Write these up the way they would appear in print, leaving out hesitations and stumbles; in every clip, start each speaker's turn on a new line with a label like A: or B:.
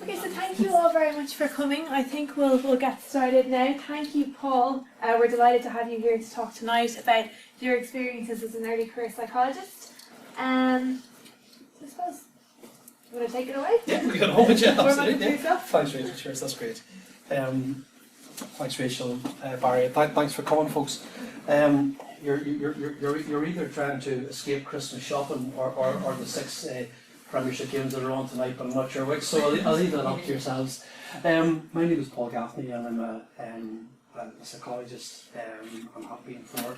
A: Okay, so thank you all very much for coming. I think we'll get started now. Thank you, Paul. We're delighted to have you here to talk tonight about your experiences as an early career psychologist. So I suppose you want to take it away?
B: Yeah, we got a whole bunch of absolutely.
A: Thanks,
B: Rachel. Cheers, that's great. Thanks, Rachel, Barry. Thanks for coming, folks. You're either trying to escape Christmas shopping or the six Premiership games that are on tonight, but I'm not sure which, so I'll leave that up to yourselves. My name is Paul Gaffney, and I'm a psychologist. I have been for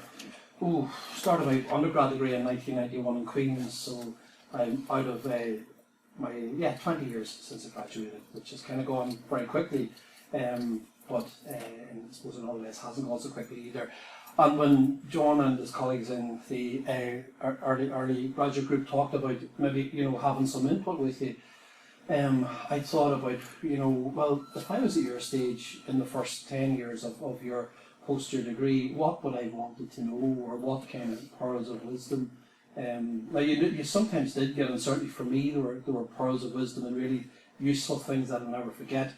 B: started my undergrad degree in 1991 in Queen's, so I'm out of my 20 years since I graduated, which has kind of gone very quickly, but I suppose in other ways hasn't gone so quickly either. And when John and his colleagues in the early graduate group talked about maybe having some input with you, I thought about well, if I was at your stage in the first 10 years of your post-year degree, what would I wanted to know, or what kind of pearls of wisdom? Now you sometimes did get, and certainly for me there were pearls of wisdom and really useful things that I'll never forget.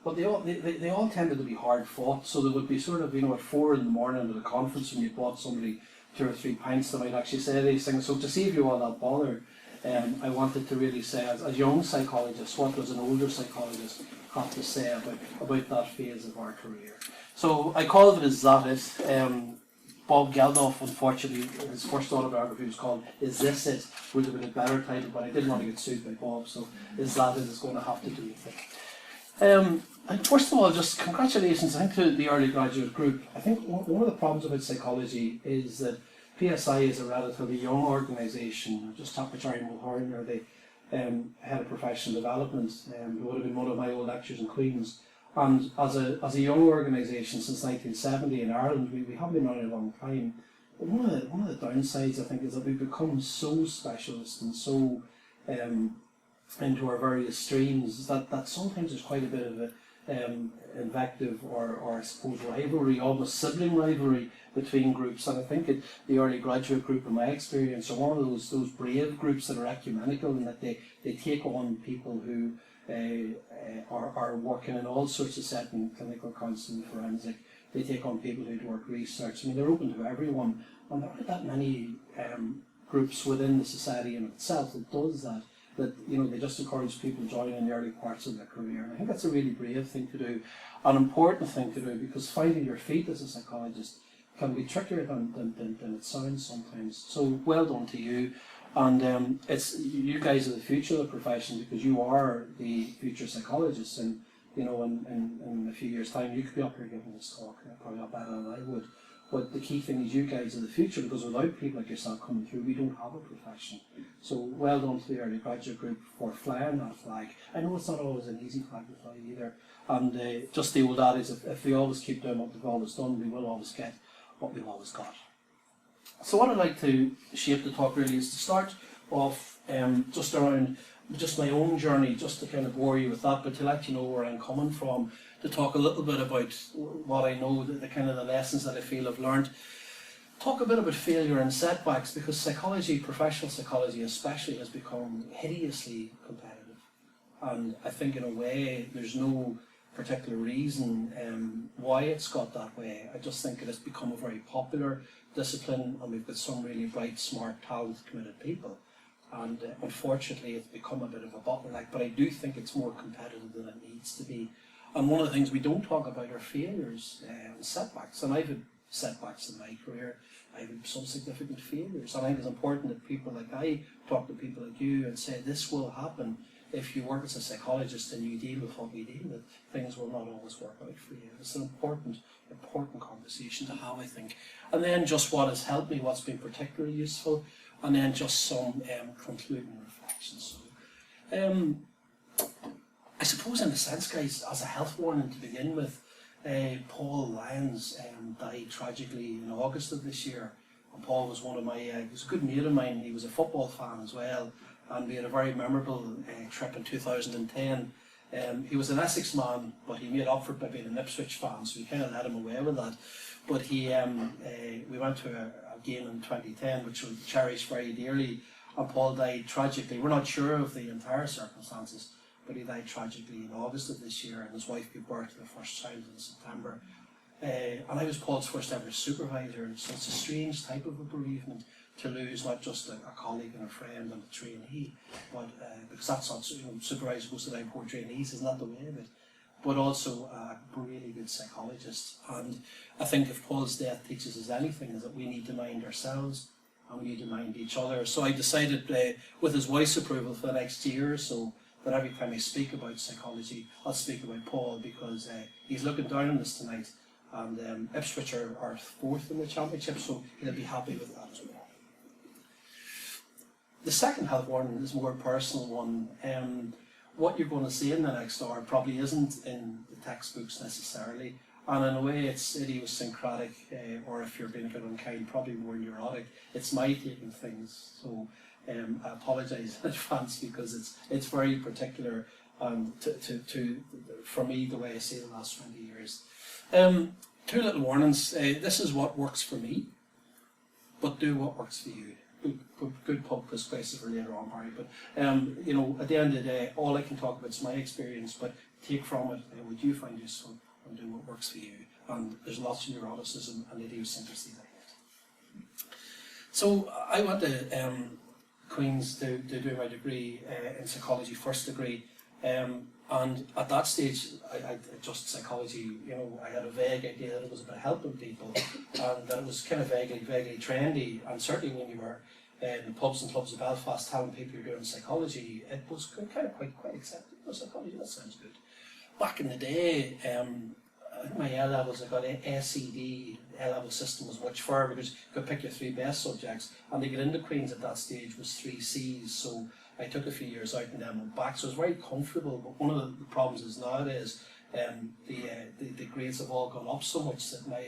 B: But they all tended to be hard fought, so there would be sort of, at 4 in the morning at a conference when you bought somebody 2 or 3 pints, they might actually say these things. So to save you all that bother, I wanted to really say, as a young psychologist, what does an older psychologist have to say about that phase of our career? So I called it Is That It? Bob Geldof, unfortunately, his first autobiography was called Is This It? Would have been a better title, but I didn't want to get sued by Bob, so Is That It is going to have to do with it. And first of all, just congratulations, I think, to the early graduate group. I think one of the problems about psychology is that PSI is a relatively young organisation. I just talked with Jerry Mulhern, or the head of professional development, who would have been one of my old lecturers in Queen's. And as a young organisation since 1970 in Ireland, we haven't been running a long time. But one of the downsides, I think, is that we've become so specialist and so into our various streams that sometimes there's quite a bit of invective or I suppose rivalry, almost sibling rivalry between groups. And I think the early graduate group, in my experience, are one of those brave groups that are ecumenical, and that they take on people who are working in all sorts of settings, clinical counselling, forensic. They take on people who do work research. I mean, they're open to everyone, and there aren't that many groups within the society in itself that does that. That they just encourage people to join in the early parts of their career. And I think that's a really brave thing to do, an important thing to do, because finding your feet as a psychologist can be trickier than it sounds sometimes. So well done to you, and it's you guys are the future of the profession, because you are the future psychologists, and in a few years' time you could be up here giving this talk, probably not better than I would. But the key thing is you guys are the future, because without people like yourself coming through, we don't have a profession. So well done to the early graduate group for flying that flag. I know it's not always an easy flag to fly either. And just the old adage, if we always keep doing what we've always done, we will always get what we've always got. So what I'd like to shape the talk really is to start off just around just my own journey, just to kind of bore you with that, but to let you know where I'm coming from, to talk a little bit about what I know, the kind of the lessons that I feel I've learned. Talk a bit about failure and setbacks, because psychology, professional psychology especially, has become hideously competitive. And I think in a way there's no particular reason why it's got that way. I just think it has become a very popular discipline, and we've got some really bright, smart, talented, committed people. And unfortunately it's become a bit of a bottleneck, but I do think it's more competitive than it needs to be. And one of the things we don't talk about are failures and setbacks. And I've had setbacks in my career. I've had some significant failures. And I think it's important that people like I talk to people like you and say this will happen if you work as a psychologist and you deal with what we deal with. Things will not always work out for you. It's an important conversation to have, I think. And then just what has helped me, what's been particularly useful, and then just some concluding reflections. I suppose in a sense, guys, as a health warning to begin with, Paul Lyons died tragically in August of this year. And Paul was one of my, he was a good mate of mine. He was a football fan as well, and we had a very memorable trip in 2010. He was an Essex man, but he made up for it by being an Ipswich fan, so we kind of let him away with that. But we went to a game in 2010, which we cherished very dearly, and Paul died tragically. We're not sure of the entire circumstances, but he died tragically in August of this year, and his wife gave birth to their first child in September. And I was Paul's first ever supervisor, and so it's a strange type of a bereavement to lose not just a colleague and a friend and a trainee, but because that's not, supervisors most of the time poor trainees, isn't that the way of it? But also a really good psychologist. And I think if Paul's death teaches us anything, is that we need to mind ourselves and we need to mind each other. So I decided, with his wife's approval, for the next year or so, that every time I speak about psychology, I'll speak about Paul, because he's looking down on us tonight, and Ipswich are fourth in the championship, so he'll be happy with that as well. The second health warning is a more personal one. What you're going to see in the next hour probably isn't in the textbooks necessarily, and in a way it's idiosyncratic, or if you're being a bit unkind, probably more neurotic. It's my taking things, so I apologise in advance, because it's very particular for me, the way I see the last 20 years. Two little warnings. This is what works for me, but do what works for you. Good pub quiz questions for later on, Barry. But at the end of the day, all I can talk about is my experience. But take from it what you find useful, and do what works for you. And there's lots of neuroticism and idiosyncrasy there. So I went to Queen's to do my degree in psychology, first degree. And at that stage, I just psychology, I had a vague idea that it was about helping people, and that it was kind of vaguely trendy. And certainly when you were in the pubs and clubs of Belfast telling people you're doing psychology, it was kind of quite accepted. Psychology, that sounds good. Back in the day, in my A levels, I got SED. A-level system was much further, because you could pick your three best subjects, and to get into Queen's at that stage was 3 C's. So I took a few years out and then went back, so I was very comfortable. But one of the problems is nowadays the grades have all gone up so much that my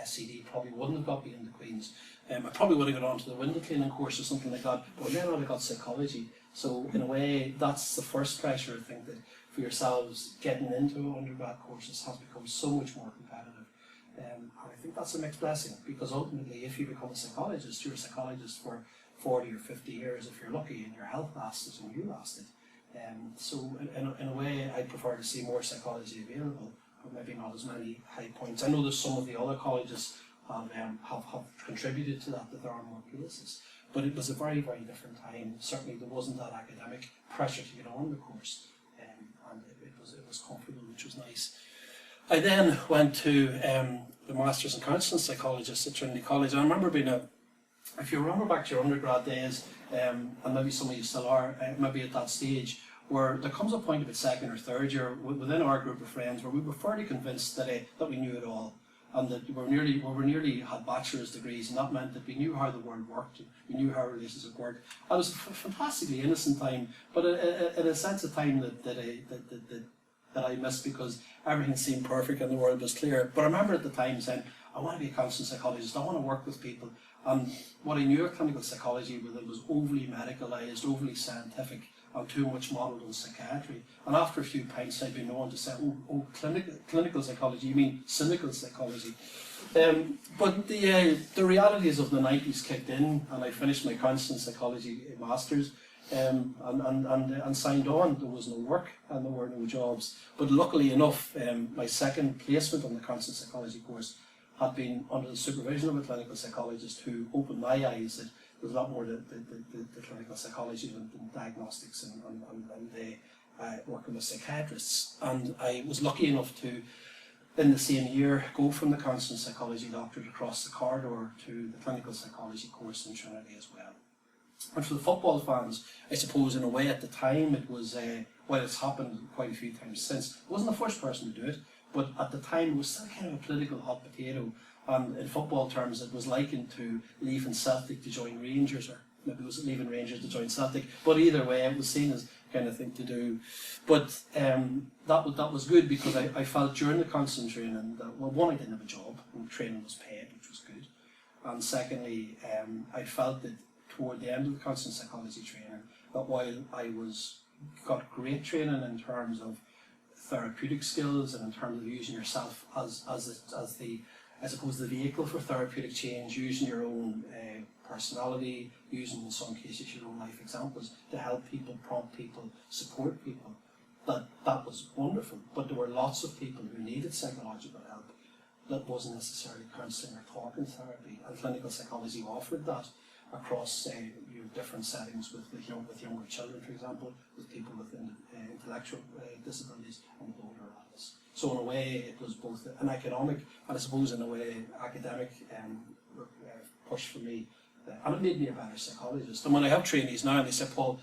B: SED probably wouldn't have got me into Queen's. I probably would have got onto the window cleaning course or something like that, but then I would have got psychology. So in a way, that's the first pressure, I think, that for yourselves getting into undergrad courses has become so much more competitive. And I think that's a mixed blessing, because ultimately if you become a psychologist, you're a psychologist for 40 or 50 years if you're lucky, and your health lasts and you lasted. So in a way, I prefer to see more psychology available, but maybe not as many high points. I know that some of the other colleges have contributed to that there are more places, but it was a very, very different time. Certainly there wasn't that academic pressure to get on the course, and it was comfortable, which was nice. I then went to the Masters in Counselling Psychologist at Trinity College, and I remember if you remember back to your undergrad days, and maybe some of you still are, maybe at that stage, where there comes a point about second or third year within our group of friends where we were fairly convinced that we knew it all, and that we nearly had bachelor's degrees, and that meant that we knew how the world worked, we knew how relationships worked. And it was a fantastically innocent time, but in a sense a time that I missed, because everything seemed perfect and the world was clear. But I remember at the time saying, I want to be a counselling psychologist, I want to work with people. And what I knew of clinical psychology was that it was overly medicalised, overly scientific, and too much modelled on psychiatry. And after a few pints, I'd been known to say, clinical psychology, you mean cynical psychology. But the realities of the 90s kicked in, and I finished my counselling psychology masters, and signed on. There was no work and there were no jobs. But luckily enough, my second placement on the counselling psychology course had been under the supervision of a clinical psychologist who opened my eyes that there's a lot more to the clinical psychology than diagnostics and working with psychiatrists. And I was lucky enough to, in the same year, go from the counselling psychology doctorate across the corridor to the clinical psychology course in Trinity as well. And for the football fans, I suppose in a way at the time it was, well, it's happened quite a few times since. I wasn't the first person to do it, but at the time it was still kind of a political hot potato. And in football terms, it was likened to leaving Celtic to join Rangers, or maybe it was leaving Rangers to join Celtic. But either way, it was seen as kind of thing to do. But that was good, because I felt during the counselling training that, well, one, I didn't have a job, and training was paid, which was good. And secondly, I felt that toward the end of the counselling psychology training, that while I got great training in terms of therapeutic skills and in terms of using yourself as the, I suppose, the vehicle for therapeutic change, using your own personality, using in some cases your own life examples to help people, prompt people, support people, that was wonderful. But there were lots of people who needed psychological help that wasn't necessarily counselling or talking therapy, and clinical psychology offered that across different settings with younger children, for example, with people with intellectual disabilities, and with older adults. So in a way, it was both an economic and I suppose in a way academic push for me, and it made me a better psychologist. And when I have trainees now, and they say, Paul,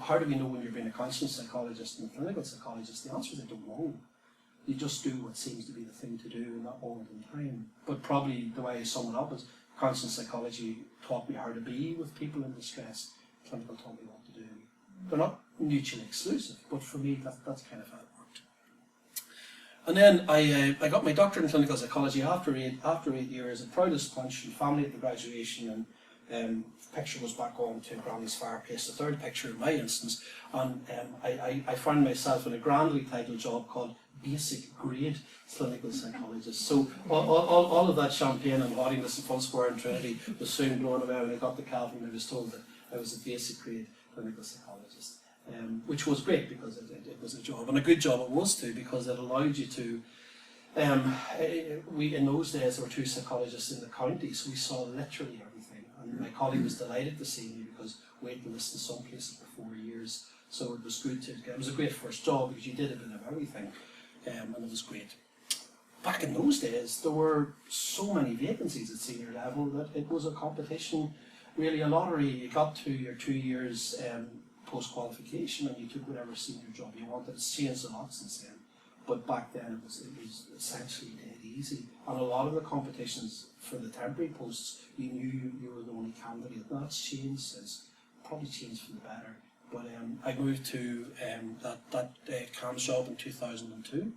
B: how do we know when you're being a counselling psychologist and a clinical psychologist? The answer is I don't know. You just do what seems to be the thing to do in that moment in time. But probably the way I sum it up is counselling psychology taught me how to be with people in distress. Clinical taught me what to do. They're not mutually exclusive, but for me that's kind of how it worked. And then I got my doctorate in clinical psychology after 8 years. A proudest punch and family at the graduation, and picture was back on to Granny's fireplace, the third picture in my instance, and I found myself in a grandly titled job called basic grade clinical psychologist. So all of that champagne and haughtiness and Funsquare and Trinity was soon blown away when I got to Calvin and I was told that I was a basic grade clinical psychologist, which was great because it was a job, and a good job it was too, because it allowed you to in those days there were 2 psychologists in the county, so we saw literally everything, and my colleague was delighted to see me because waiting lists in some places for 4 years, so it was good to get. It was a great first job because you did a bit of everything. And it was great. Back in those days, there were so many vacancies at senior level that it was a competition, really a lottery. You got to your 2 years post-qualification and you took whatever senior job you wanted. It's changed a lot since then, but back then it was essentially dead easy. And a lot of the competitions for the temporary posts, you knew you were the only candidate. And that's changed since, probably changed for the better. But I moved to that CAMS job in 2002.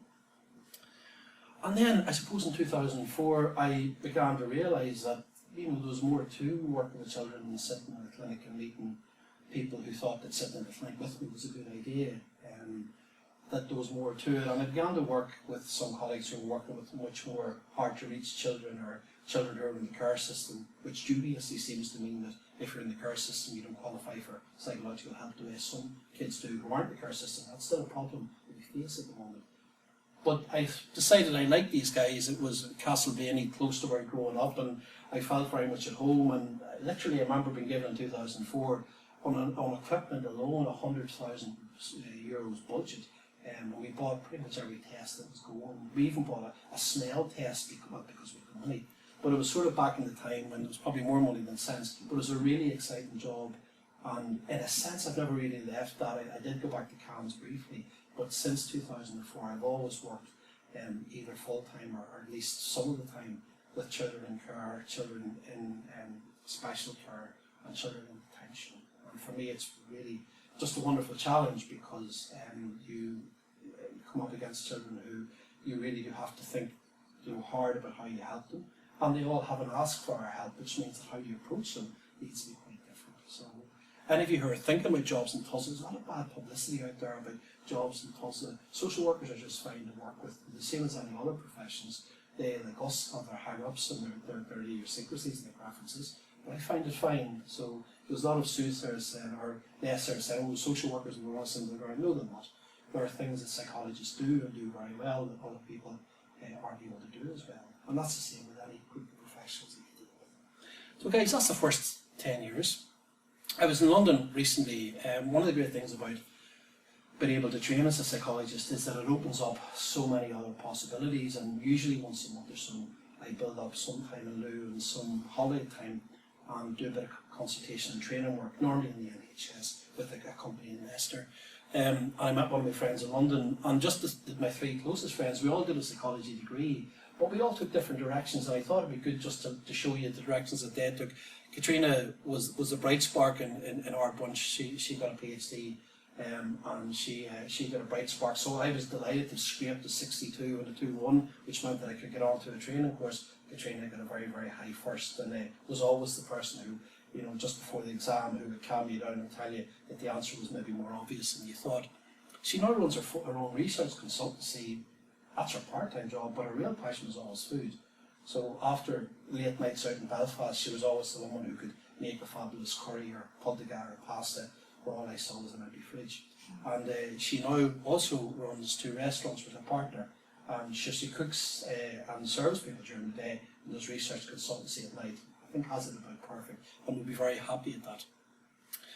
B: And then, I suppose in 2004, I began to realise that there was more to working with children than sitting in a clinic and meeting people who thought that sitting in the clinic with me was a good idea. That there was more to it. And I began to work with some colleagues who were working with much more hard-to-reach children, or children who are in the care system, which dubiously seems to mean that if you're in the care system you don't qualify for psychological help the way some kids do who aren't in the care system. That's still a problem that we face at the moment. But I decided I liked these guys. It was Castlevania, close to where I'd grown up, and I felt very much at home. And literally I remember being given in 2004 on equipment alone €100,000 budget. We bought pretty much every test that was going. We even bought a smell test because we had money. But it was sort of back in the time when there was probably more money than sense. But it was a really exciting job. And in a sense, I've never really left that. I did go back to CAMS briefly. But since 2004, I've always worked either full-time or at least some of the time with children in care, children in special care, and children in detention. And for me, it's really just a wonderful challenge because you come up against children who you really do have to think hard about how you help them. And they all haven't asked for our help, which means that how you approach them needs to be quite different. So, any of you who are thinking about jobs in Tulsa, there's a lot of bad publicity out there about jobs in Tulsa. Social workers are just fine to work with, the same as any other professions. They, like us, have their hang-ups and their idiosyncrasies and their preferences. But I find it fine. So there's a lot of soothsayers or naysayers saying, oh, social workers are going to send them around. No, they're not. There are things that psychologists do and do very well that other people aren't able to do as well. And that's the same with any group of professionals that you deal with. So guys, that's the first 10 years. I was in London recently. One of the great things about being able to train as a psychologist is that it opens up so many other possibilities, and usually once a month or so I build up some time in lieu and some holiday time and do a bit of consultation and training work, normally in the NHS with a company in Leicester. I met one of my friends in London, and just my 3 closest friends, we all did a psychology degree, but we all took different directions, and I thought it'd be good just to show you the directions that they took. Katrina was a bright spark in our bunch. She got a PhD, and she got a bright spark, so I was delighted to scrape the 62 and the 2-1, which meant that I could get on to a training course. Katrina got a very, very high first, and was always the person who, just before the exam, who would calm you down and tell you that the answer was maybe more obvious than you thought. She now runs her own research consultancy. That's her part-time job, but her real passion was always food. So after late nights out in Belfast, she was always the woman who could make a fabulous curry or pultigar or pasta where all I saw was an empty fridge. And she now also runs 2 restaurants with her partner, and she cooks and serves people during the day and does research consultancy at night. I think has it about perfect, and we'll be very happy at that.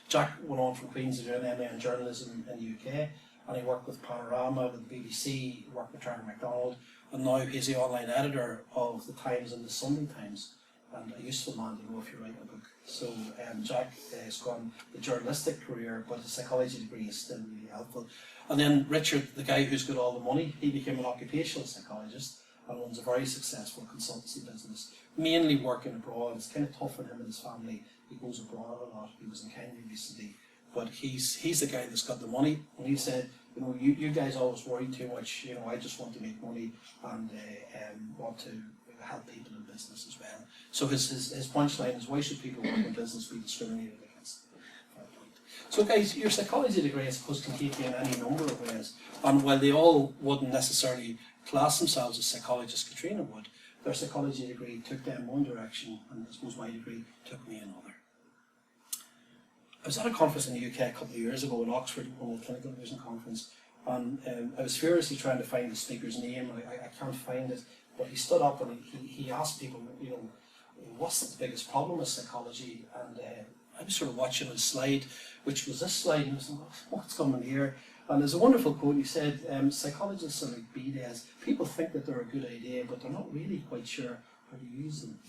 B: Jack went on from Queen's to do an MA in journalism in the UK, and he worked with Panorama, with the BBC, he worked with Trevor MacDonald, and now he's the online editor of the Times and the Sunday Times, and a useful man to know if you're writing a book. So Jack has gone the journalistic career, but his psychology degree is still really helpful. And then Richard, the guy who's got all the money, he became an occupational psychologist and runs a very successful consultancy business, mainly working abroad. It's kind of tough for him and his family. He goes abroad a lot. He was in Kenya recently. But he's the guy that's got the money. And he said, you guys always worry too much. I just want to make money and want to help people in business as well. So his punchline is, why should people work in business be discriminated against? So guys, your psychology degree, I suppose, can take you in any number of ways. And while they all wouldn't necessarily class themselves as psychologists, Katrina would, their psychology degree took them one direction, and I suppose my degree took me another. I was at a conference in the UK a couple of years ago in Oxford, on the Clinical Division Conference, and I was furiously trying to find the speaker's name. I can't find it, but he stood up and he asked people, what's the biggest problem with psychology? And I was sort of watching his slide, which was this slide, and I was like, what's coming here? And there's a wonderful quote. He said, psychologists are like B-days. People think that they're a good idea, but they're not really quite sure how to use them.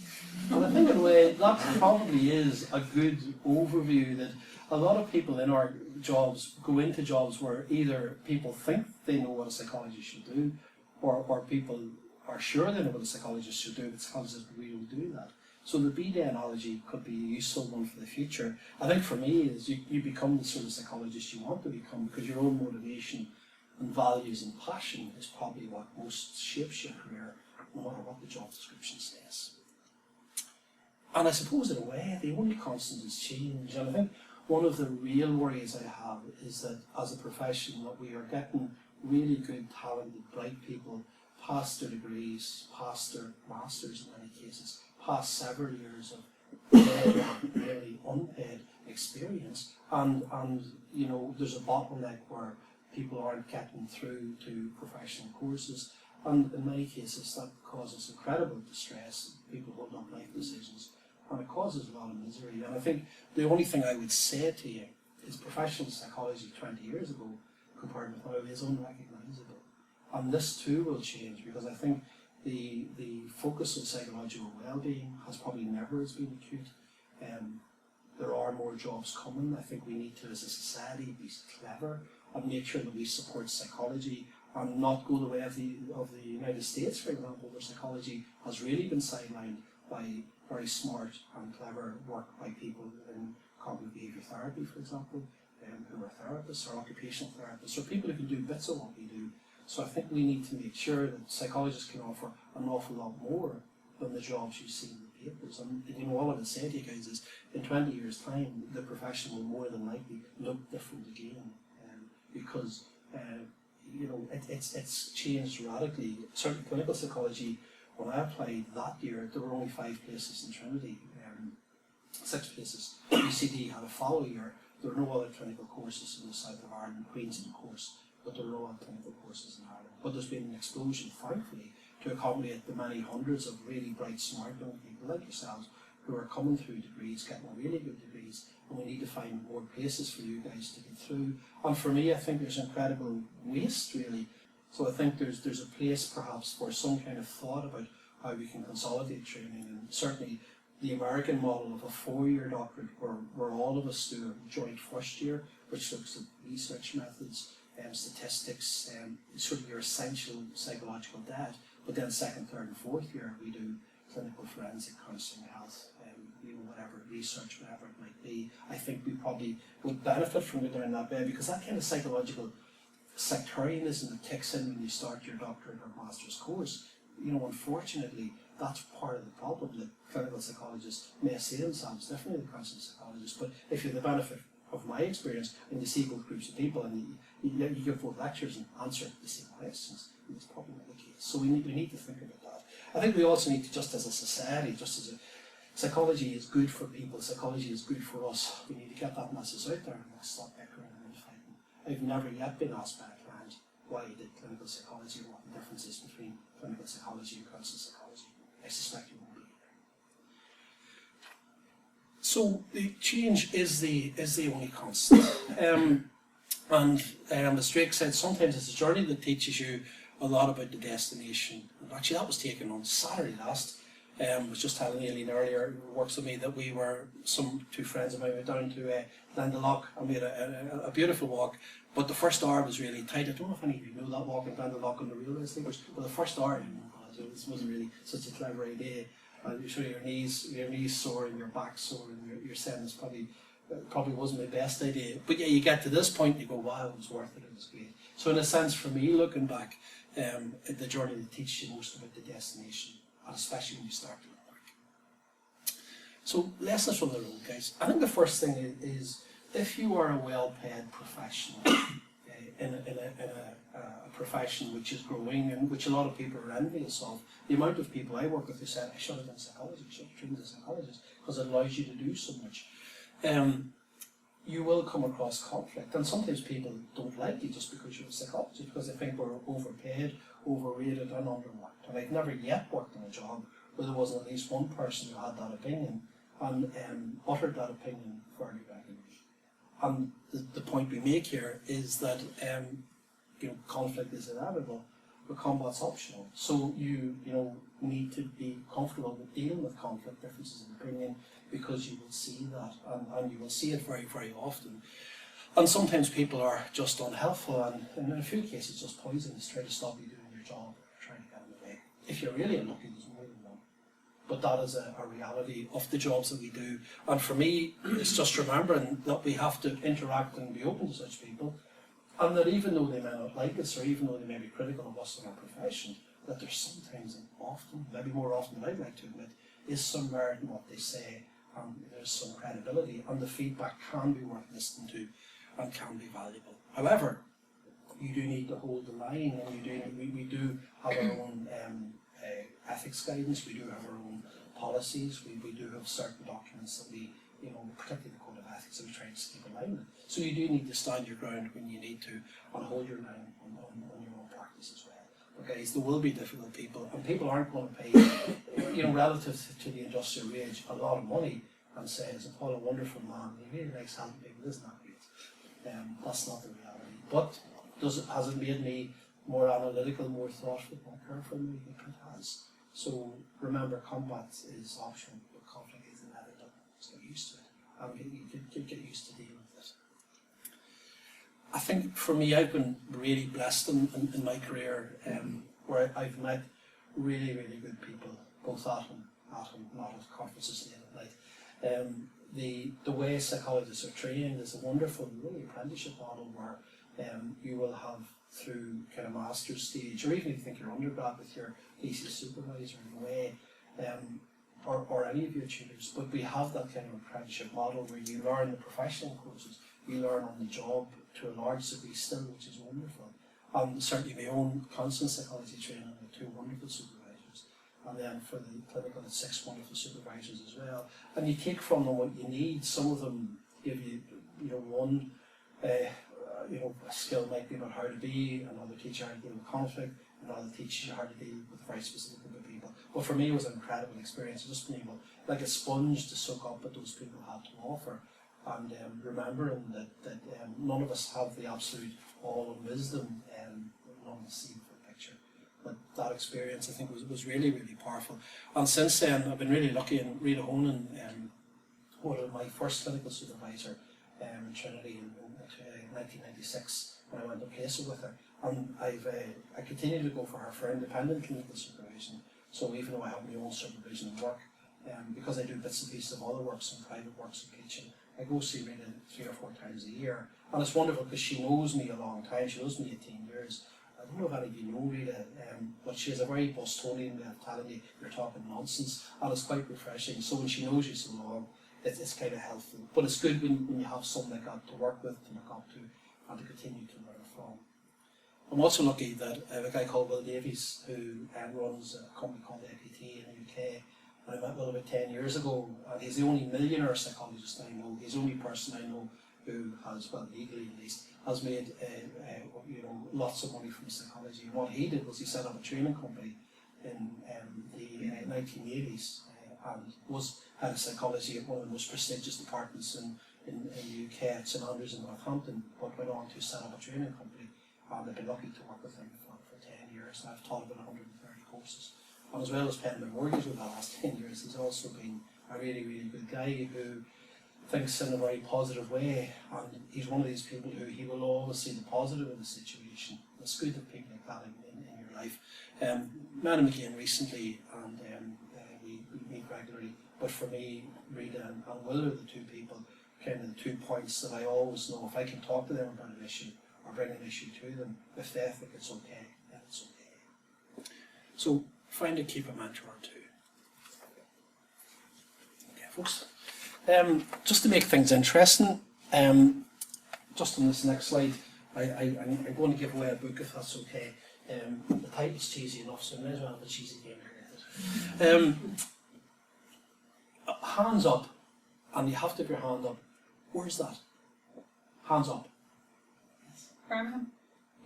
B: And I think in a way, that probably is a good overview, that a lot of people in our jobs go into jobs where either people think they know what a psychologist should do, or people are sure they know what a psychologist should do, but psychologists really don't do that. So the B-day analogy could be a useful one for the future. I think for me is you become the sort of psychologist you want to become, because your own motivation and values and passion is probably what most shapes your career, no matter what the job description says. And I suppose in a way the only constant is change. And I think one of the real worries I have is that as a profession that we are getting really good, talented, bright people past their degrees, past their masters in many cases, past several years of paid and really unpaid experience, and there's a bottleneck where people aren't getting through to professional courses, and in many cases that causes incredible distress. People hold up life decisions, and it causes a lot of misery. And I think the only thing I would say to you is professional psychology 20 years ago compared with now is unrecognisable, and this too will change, because I think the focus on psychological well-being has probably never as been acute. There are more jobs coming. I think we need to, as a society, be clever and make sure that we support psychology and not go the way of the United States, for example, where psychology has really been sidelined by very smart and clever work by people in cognitive behaviour therapy, for example, who are therapists or occupational therapists, or people who can do bits of what we do. So I think we need to make sure that psychologists can offer an awful lot more than the jobs you see in the papers. And all I would say to you guys is, in 20 years' time, the profession will more than likely look different again, because it's changed radically. Certainly clinical psychology, when I applied that year, there were only 5 places in Trinity, 6 places. UCD had a follow year. There were no other clinical courses in the south of Ireland. Queen's of course, but there were no other clinical courses in Ireland. But there's been an explosion, thankfully, to accommodate the many hundreds of really bright, smart young people like yourselves who are coming through degrees, getting really good degrees, and we need to find more places for you guys to get through. And for me, I think there's incredible waste, really. So I think there's a place, perhaps, for some kind of thought about how we can consolidate training, and certainly the American model of a 4-year doctorate where all of us do a joint first year, which looks at research methods, statistics, sort of your essential psychological data, but then second, third and fourth year we do clinical forensic, counselling, health, whatever, research, whatever it might be. I think we probably would benefit from it down that way, because that kind of psychological sectarianism that kicks in when you start your doctorate or master's course, unfortunately, that's part of the problem. That clinical psychologists may see themselves differently than counselling psychologists, but if you have the benefit of my experience and you see both groups of people and you give both lectures and answer the same questions, it's probably not the case. So we need to think about that. I think we also need to, just as a society, just as psychology is good for people, psychology is good for us. We need to get that message out there and let's stop bickering and fighting. I've never yet been asked by a client why he did clinical psychology or what the difference is between clinical psychology and counselling psychology. I suspect you won't be either. So the change is the only constant. As Drake said, sometimes it's a journey that teaches you a lot about the destination. And actually, that was taken on Saturday last. I was just telling Aileen earlier, who works with me, that we were, two friends of mine went down to Glendalough and we had a beautiful walk. But the first hour was really tight. I don't know if any of you know that walk in Glendalough on the railway station, but the first hour, this wasn't really such a clever idea. You're sure your knees sore and your back sore and you're saying this probably wasn't my best idea. But yeah, you get to this point and you go, wow, it was worth it, it was great. So in a sense, for me, looking back, the journey that teaches you most about the destination, and especially when you start to look back. So lessons from the road, guys. I think the first thing is if you are a well-paid professional in a profession which is growing and which a lot of people are envious of, the amount of people I work with who said, I should have done psychology, I should have trained as a psychologist, because it allows you to do so much. You will come across conflict, and sometimes people don't like you just because you're a psychologist, because they think we're overpaid, overrated and underworked. And I've never yet worked in a job where there wasn't at least one person who had that opinion and uttered that opinion fairly regularly. And the point we make here is that conflict is inevitable, but combat's optional. So you need to be comfortable with dealing with conflict, differences in opinion, because you will see that, and you will see it very, very often. And sometimes people are just unhelpful, and in a few cases just poisonous, trying to stop you doing your job, or trying to get in the way. If you're really unlucky, there's more than one. But that is a reality of the jobs that we do. And for me, it's just remembering that we have to interact and be open to such people, and that even though they may not like us, or even though they may be critical of us in our profession, that there's sometimes, and often, maybe more often than I'd like to admit, is some merit in what they say, and there's some credibility, and the feedback can be worth listening to and can be valuable. However, you do need to hold the line, and we do have our own ethics guidance, we do have our own policies, we do have certain documents that we, particularly the Code of Ethics, that we try to keep in line with. So you do need to stand your ground when you need to, and hold your line on your own practice as well. But guys, there will be difficult people, and people aren't going to pay, relative to the industrial wage, a lot of money, and say, isn't Paul a wonderful man? He really likes helping people, isn't that great? That's not the reality. But has it made me more analytical, more thoughtful, more careful? Maybe it has. So remember, combat is optional, but conflict is inevitable. So get used to it, and you get used to dealing with it. I think for me, I've been really blessed in my career, where I've met really, really good people, both at and a lot of conferences late at night. The way psychologists are trained is a wonderful, really apprenticeship model where you will have, through kind of master's stage, or even if you think you're undergrad with your thesis supervisor in a way, or any of your tutors, but we have that kind of apprenticeship model where you learn the professional courses, you learn on the job to a large degree still, which is wonderful. Certainly my own constant psychology training with 2 wonderful supervisors, and then for the clinical, 6 wonderful supervisors as well. And you take from them what you need. Some of them give you, one, a skill might be about how to be, another teach you how to deal with conflict, another teaches you how to deal with very specific group of people. But for me, it was an incredible experience, just being able, like a sponge, to soak up what those people had to offer. And remembering that none of us have the absolute all of wisdom, none of us see the full picture. But that experience, I think, was really, really powerful. And since then, I've been really lucky, and Rita Honan, one of my first clinical supervisor in Trinity in 1996, when I went to place it with her. And I continue to go for her for independent clinical supervision. So even though I have my own supervision and work, because I do bits and pieces of other works and private works and teaching, I go see Rita 3 or 4 times a year. And it's wonderful because she knows me a long time. She knows me 18 years. I don't know if any of you know Rita, but she has a very Bostonian way of telling you you're talking nonsense, and it's quite refreshing. So when she knows you so long, it's kind of helpful. But it's good when you have someone like that to work with, to look up to, and to continue to learn from. I'm also lucky that I have a guy called Will Davies, who runs a company called APT in the UK, and I met Will about 10 years ago, and he's the only millionaire psychologist I know. He's the only person I know who has, well, legally at least, has made lots of money from psychology. And what he did was he set up a training company in the 1980s and was head of psychology at one of the most prestigious departments in the UK at St Andrews in Northampton, but went on to set up a training company, and I've been lucky to work with him for 10 years, and I've taught about 130 courses. And as well as paying my mortgage over the last 10 years, he's also been a really, really good guy who thinks in a very positive way, and he's one of these people who he will always see the positive in the situation. It's good that people like that in your life. Met him again recently, and we meet regularly, but for me, Rita and Will are the two people, kind of the 2 points that I always know if I can talk to them about an issue or bring an issue to them, if they think it's okay, then it's okay. So find a keep a mentor or two. Okay, folks. Just to make things interesting, just on this next slide, I'm going to give away a book if that's okay. The title's cheesy enough, so I may as well have a cheesy game here. Hands up, and you have to have your hand up. Where's that? Hands up.
C: Birmingham.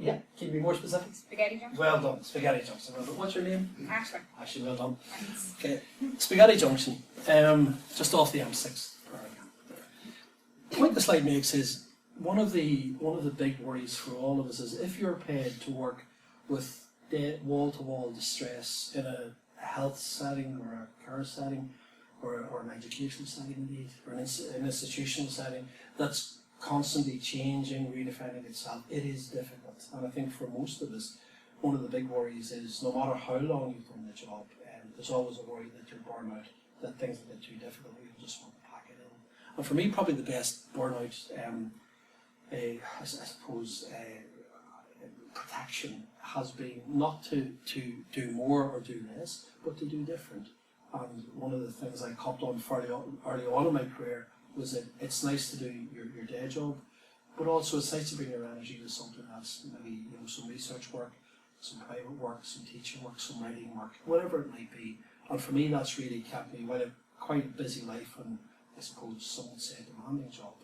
B: Yeah, can you be more specific?
C: Spaghetti Junction.
B: Well done, Spaghetti Junction. Well done. What's your name?
C: Ashley.
B: Ashley, well done.
C: Thanks.
B: Okay, Spaghetti Junction, just off the M6. The point the slide makes is one of the big worries for all of us is if you're paid to work with wall-to-wall distress in a health setting or a care setting or an educational setting indeed, or an institutional setting that's constantly changing, redefining itself, it is difficult. And I think for most of us, one of the big worries is no matter how long you've done the job, there's always a worry that you'll burn out, that things will get too difficult, you just want to pack it in. And for me, probably the best burnout, I suppose, protection has been not to do more or do less, but to do different. And one of the things I copped on fairly early on in my career was that it's nice to do your day job, but also it's nice to bring your energy to something else, maybe some research work, some private work, some teaching work, some writing work, whatever it might be. And for me, that's really kept me, while a quite busy life and I suppose some would say a demanding job,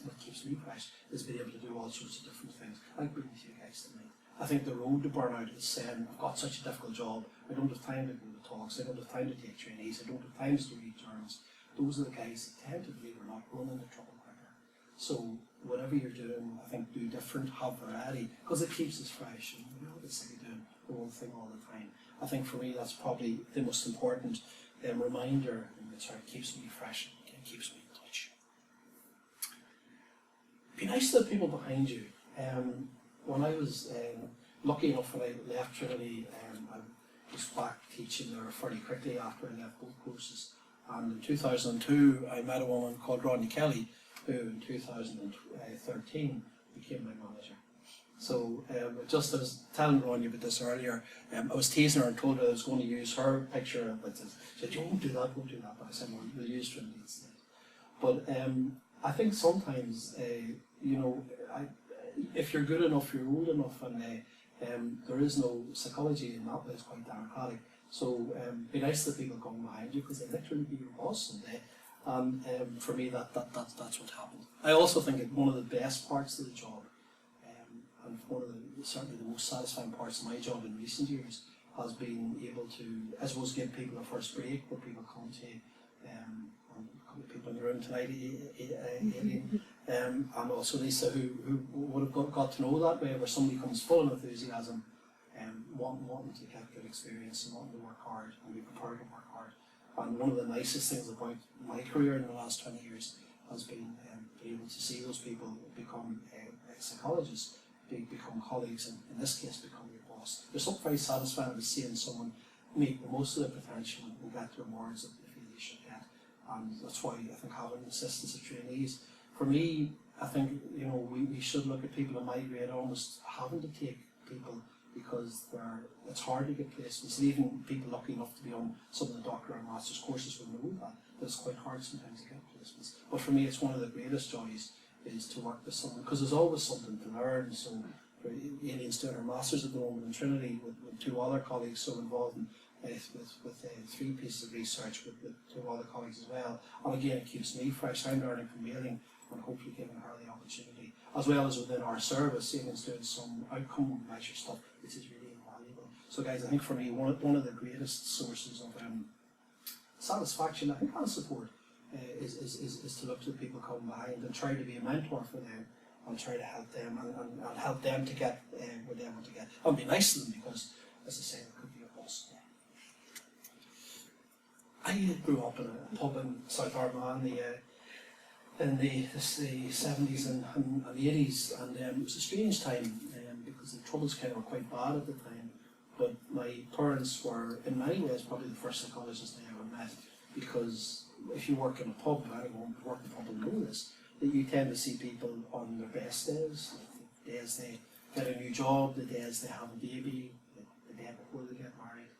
B: what keeps me fresh is being able to do all sorts of different things, like being with you guys tonight. I think the road to burnout is saying, I've got such a difficult job, I don't have time to go to talks, I don't have time to take trainees, I don't have time to read journals. Those are the guys that tend to, believe it or not, run into trouble quicker. So whatever you're doing, I think do different, have variety, because it keeps us fresh, and we all get sick of doing the one thing all the time. I think for me that's probably the most important reminder, and it keeps me fresh and keeps me in touch. Be nice to the people behind you. When I was lucky enough when I left Trinity, I was back teaching there fairly quickly after I left both courses. And in 2002, I met a woman called Rodney Kelly, who in 2013 became my manager. So just I was telling Rodney about this earlier, I was teasing her and told her I was going to use her picture, but she said, "You won't do that, won't do that." But I said, "Well, we'll use Trinity instead." But I think sometimes, if you're good enough, you're old enough, and there is no psychology in that way, it's quite democratic. So be nice to the people coming behind you, because they literally be your boss someday. And for me, that's what happened. I also think that one of the best parts of the job, and one of certainly the most satisfying parts of my job in recent years, has been able to, I suppose, give people a first break where people come to, people in the room tonight, and also Lisa, who would have got to know that way, where somebody comes full of enthusiasm, wanting to get good experience and wanting to work hard and be prepared to work hard. And one of the nicest things about my career in the last 20 years has been being able to see those people become psychologists, become colleagues, and in this case become your boss. There's something very satisfying about seeing someone make the most of their potential and get the rewards that they feel they should get. And that's why I think having assistants and trainees, for me, I think we should look at people in my grade almost having to take people, because it's hard to get placements, and even people lucky enough to be on some of the doctor and master's courses will know that it's quite hard sometimes to get placements. But for me, it's one of the greatest joys is to work with someone, because there's always something to learn. So for Aileen's doing her master's at the moment in Trinity with two other colleagues so involved in with 3 pieces of research with 2 other colleagues as well. And again, it keeps me fresh. I'm learning from Aileen and hopefully giving her the opportunity, as well as within our service, Aileen's doing some outcome measure stuff, which is really invaluable. So guys, I think for me, one of the greatest sources of satisfaction, I think, and support is to look to the people coming behind and try to be a mentor for them and try to help them and help them to get where they want to get. And be nice to them because, as I say, it could be a boss. I grew up in a pub in South Armagh in the 70s and the 80s, and it was a strange time because the troubles kind of were quite bad at the time. But my parents were, in many ways, probably the first psychologists I ever met, because if you work in a pub, anyone who work in a pub will know this, that you tend to see people on their best days, the days they get a new job, the days they have a baby, the day before they get married.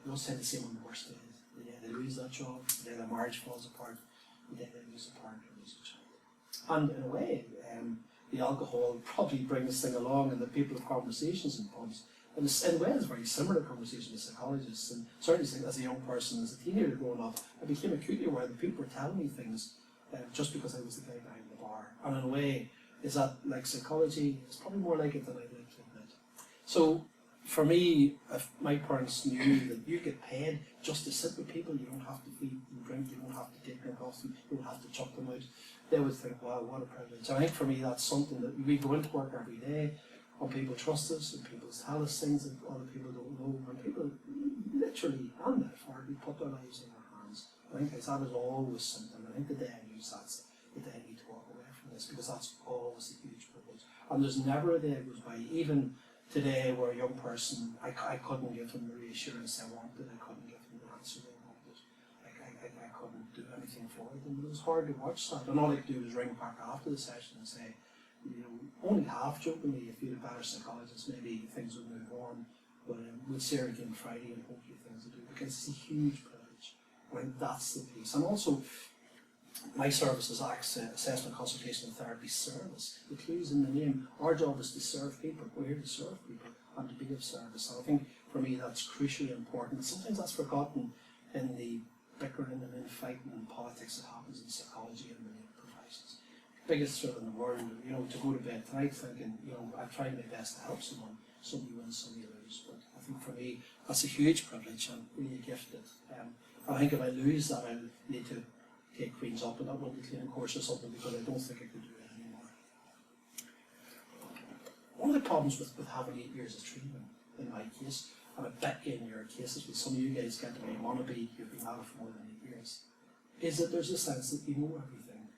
B: You also tend to see them on the worst days, the day they lose that job, the day their marriage falls apart, the day they lose a partner or lose a child. And in a way, the alcohol probably brings this thing along, and the people have conversations in pubs. And in a way, it's very similar conversation with psychologists. And certainly, as a young person, as a teenager growing up, I became acutely aware that people were telling me things just because I was the guy behind the bar. And in a way, is that like psychology? It's probably more like it than I'd like to admit. So, for me, if my parents knew that you get paid just to sit with people, you don't have to feed them drink, you don't have to take drink off them, you don't have to chuck them out, they would think, wow, what a privilege. I think for me, that's something that we go into work every day, and people trust us, and people tell us things that other people don't know, and people literally and metaphorically put their lives in our hands. I think that is always something. I think the day I lose that's the day I need to walk away from this, because that's always a huge privilege. And there's never a day that goes by, even today, where a young person, I couldn't give them the reassurance they wanted, I couldn't give them the answer they wanted, I couldn't do anything for them. It was hard to watch that, and all I could do was ring back after the session and say, you know, only half jokingly, if you had a better psychologist, maybe things would move on. But we'll see her again Friday, and hopefully things will do, because it's a huge privilege. I think that's the piece. And also, my service is assessment, consultation, and therapy service. The clue's in the name. Our job is to serve people. We're here to serve people and to be of service. And I think for me that's crucially important. Sometimes that's forgotten in the bickering and infighting and politics that happens in psychology and many professions. Biggest thrill in the world, you know, to go to bed tonight thinking, you know, I've tried my best to help someone. Some you win, some you lose. But I think for me, that's a huge privilege and really a gift. I think if I lose that, I'll need to take Queen's up in that window cleaning course or something, because I don't think I could do it anymore. One of the problems with having 8 years of treatment, in my case, and I bet in your cases with some of you guys get to where you want to be, you've been at it for more than 8 years, is that there's a sense that you know everything.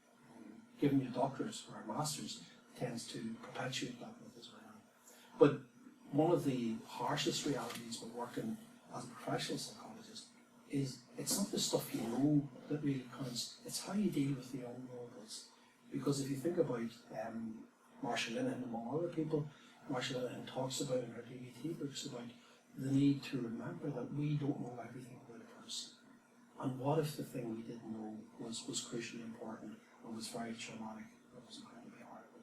B: Giving you a doctorate or a master's tends to perpetuate that myth as well. But one of the harshest realities with working as a professional psychologist is it's not the stuff you know that really counts, it's how you deal with the unknowables. Because if you think about Marsha Linehan, among other people, Marsha Linehan talks about in her DBT books about the need to remember that we don't know everything about a person. And what if the thing we didn't know was crucially important, and was very traumatic, it was incredibly horrible.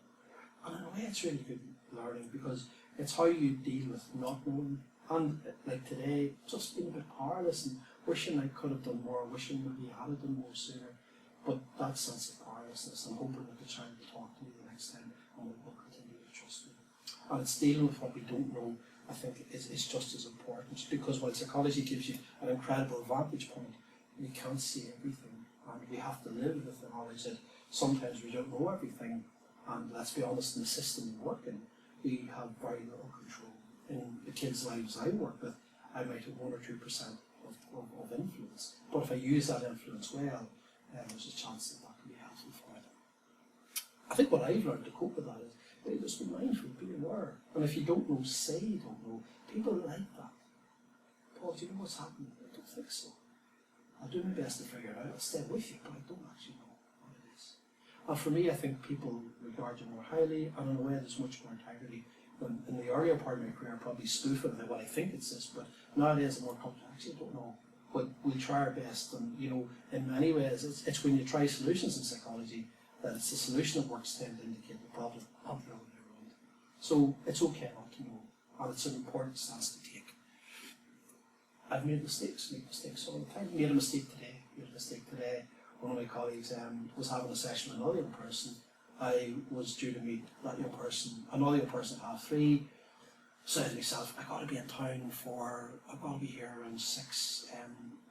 B: And in a way it's really good learning, because it's how you deal with not knowing, and like today, just being a bit powerless and wishing I could have done more, wishing maybe I had done more sooner. But that sense of powerlessness, and hoping that the child will talk to me the next time and will continue to trust me. And it's dealing with what we don't know, I think, is just as important, because while psychology gives you an incredible vantage point, we can't see everything, and we have to live with the knowledge that sometimes we don't know everything, and let's be honest, in the system we work in, we have very little control. In the kids' lives I work with, I might have 1 or 2% of influence, but if I use that influence well, there's a chance that can be helpful for it. I think what I've learned to cope with that is just be mindful, be aware, and if you don't know, say you don't know. People like that. Paul, do you know what's happening? I don't think so. I'll do my best to figure it out. I'll stay with you, but I don't actually know what it is. And for me, I think people regard you more highly, and in a way there's much more integrity. When in the earlier part of my career, probably spoofing about what I think it's this, but nowadays I'm more comfortable. I actually don't know. But we try our best, and you know, in many ways, it's when you try solutions in psychology that it's the solution that works tend to indicate the problem, not the other way around. So it's okay not to know, and it's an important stance to take. I've made mistakes all the time. Made a mistake today. One of my colleagues was having a session with another young person. I was due to meet that young person, another young person at 3:30. So I said to myself, I've got to be in town I've got to be here around 6.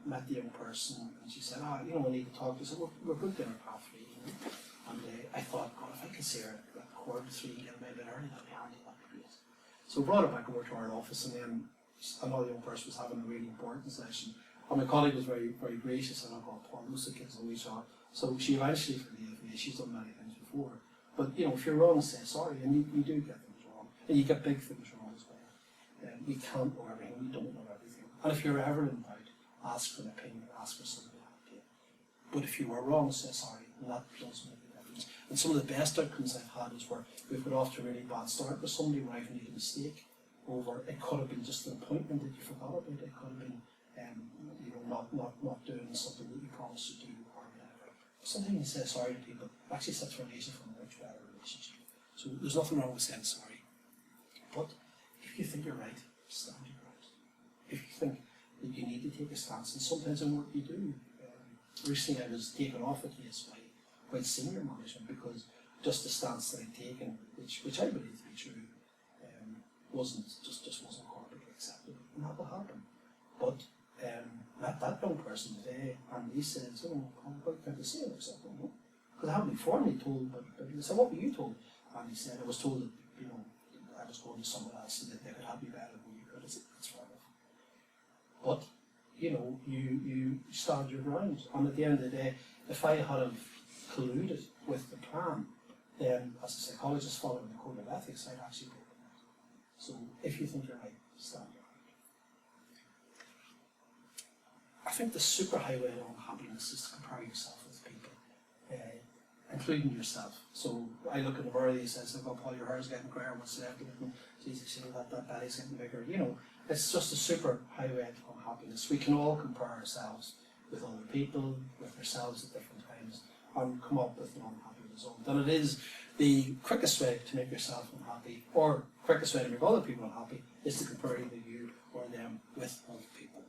B: Met the young person, and she said, we need to talk. I said, we're booked in at 3:30. And I thought, God, if I could see her at 2:45 and get a bit early, that'd be handy, that'd be great. So we brought her back over to our office, and then another young person was having a really important session. And my colleague was very, very gracious, and I thought, Paul, those kids are always short. So she eventually forgave me. She's done many things before. But, if you're wrong, say sorry, and you do get things wrong. And you get big things wrong as well. We can't know everything, we don't know everything. And if you're ever in doubt, ask for an opinion, ask for somebody to help you. But if you were wrong, say sorry, and that does make a difference. And some of the best outcomes I've had is where we've got off to a really bad start with somebody where I've made a mistake over. It could have been just an appointment that you forgot about. It could have been, not doing something that you promised to do or whatever. Sometimes you say sorry to people actually sets foundation for a much better relationship. So there's nothing wrong with saying sorry. But if you think you're right, stand your ground. If you think that you need to take a stance, and sometimes in work you do. Recently I was taken off a case by senior management because just the stance that I'd taken, which I believe to be true, wasn't corporately acceptable, and that will happen. But met that young person today, and he said, what can I say? I said, I don't know, because I haven't been formally told. But he said, what were you told? And he said, I was told that I was going to someone else and that they could help me better than you could. I said, that's fair enough. But you stand your ground, and at the end of the day, if I had have colluded with the plan, then as a psychologist following the code of ethics, I'd actually broken it. So if you think you're right, stand your ground. I think the superhighway of unhappiness is to compare yourself with people, including yourself. So I look at the mirror, he says, "Oh, Paul, your hair's getting grayer, what's the left of it? And Jesus, that belly's getting bigger." It's just a superhighway to unhappiness. We can all compare ourselves with other people, with ourselves at different times, and come up with an unhappy result. And it is the quickest way to make yourself unhappy, or quickest way to make other people unhappy, is to compare either you or them with other people.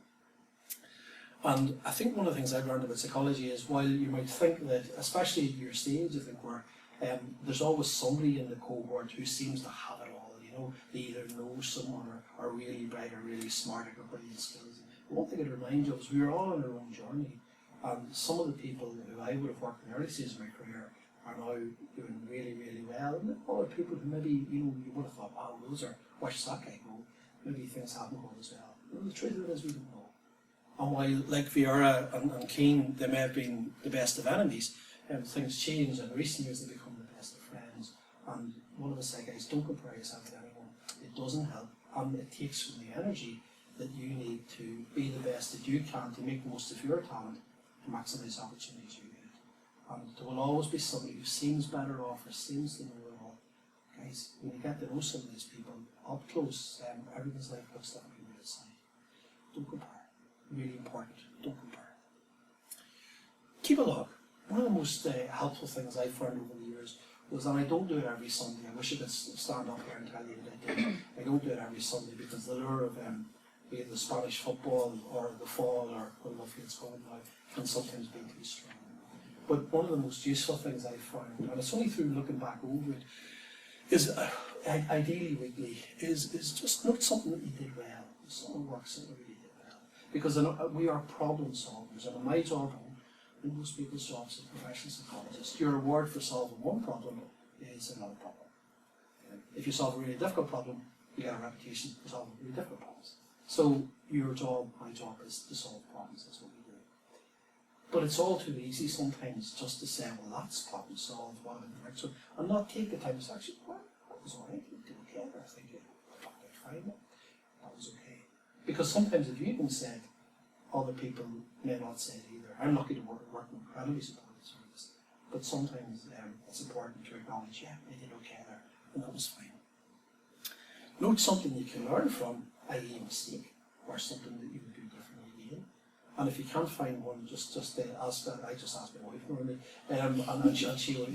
B: And I think one of the things I've learned about psychology is, while you might think that, especially at your stage, I think where there's always somebody in the cohort who seems to have it all. They either know someone or are really bright or really smart or got brilliant skills. But one thing I'd remind you is we are all on our own journey. And some of the people who I would have worked in the early stages of my career are now doing really, really well. And other people who maybe you would have thought, wow, where's that guy go? Maybe things haven't gone as well. The truth of it is we don't know. And while, like Vieira and Keane, they may have been the best of enemies, things change, and in recent years they become the best of friends. And one of the guys, don't compare yourself to anyone. It doesn't help, and it takes from the energy that you need to be the best that you can to make the most of your talent, to maximise opportunities you get. And there will always be somebody who seems better off or seems to know it all. Guys, when you get to know some of these people up close, everything's life looks different from the outside. Don't compare. Really important. Don't compare. Keep a log. One of the most helpful things I've found over the years was, and I don't do it every Sunday. I wish I could stand up here and tell you that I do. I don't do it every Sunday because the lure of either the Spanish football or the fall or whatever it's going now can sometimes be too strong. But one of the most useful things I've found, and it's only through looking back over it, is ideally weekly, is just note something that you did well, something works that you really did well. Because we are problem solvers, and in my job, in most people's jobs as professional psychologists, your reward for solving one problem is another problem. If you solve a really difficult problem, you get a reputation for solving really difficult problems. So your job, my job, is to solve problems. That's what we do. But it's all too easy sometimes just to say, well, that's problem solved, what about the next one? And not take the time to say, actually, well, that was alright, you did okay there, I think you did fine, that was okay. Because sometimes if you even said, other people may not say it either. I'm lucky to work in incredibly supportive service, but sometimes it's important to acknowledge, yeah, I did okay there, and that was fine. Note something you can learn from, i.e. a mistake, or something that you would do differently again. And if you can't find one, just ask her. I just asked my wife normally, and she will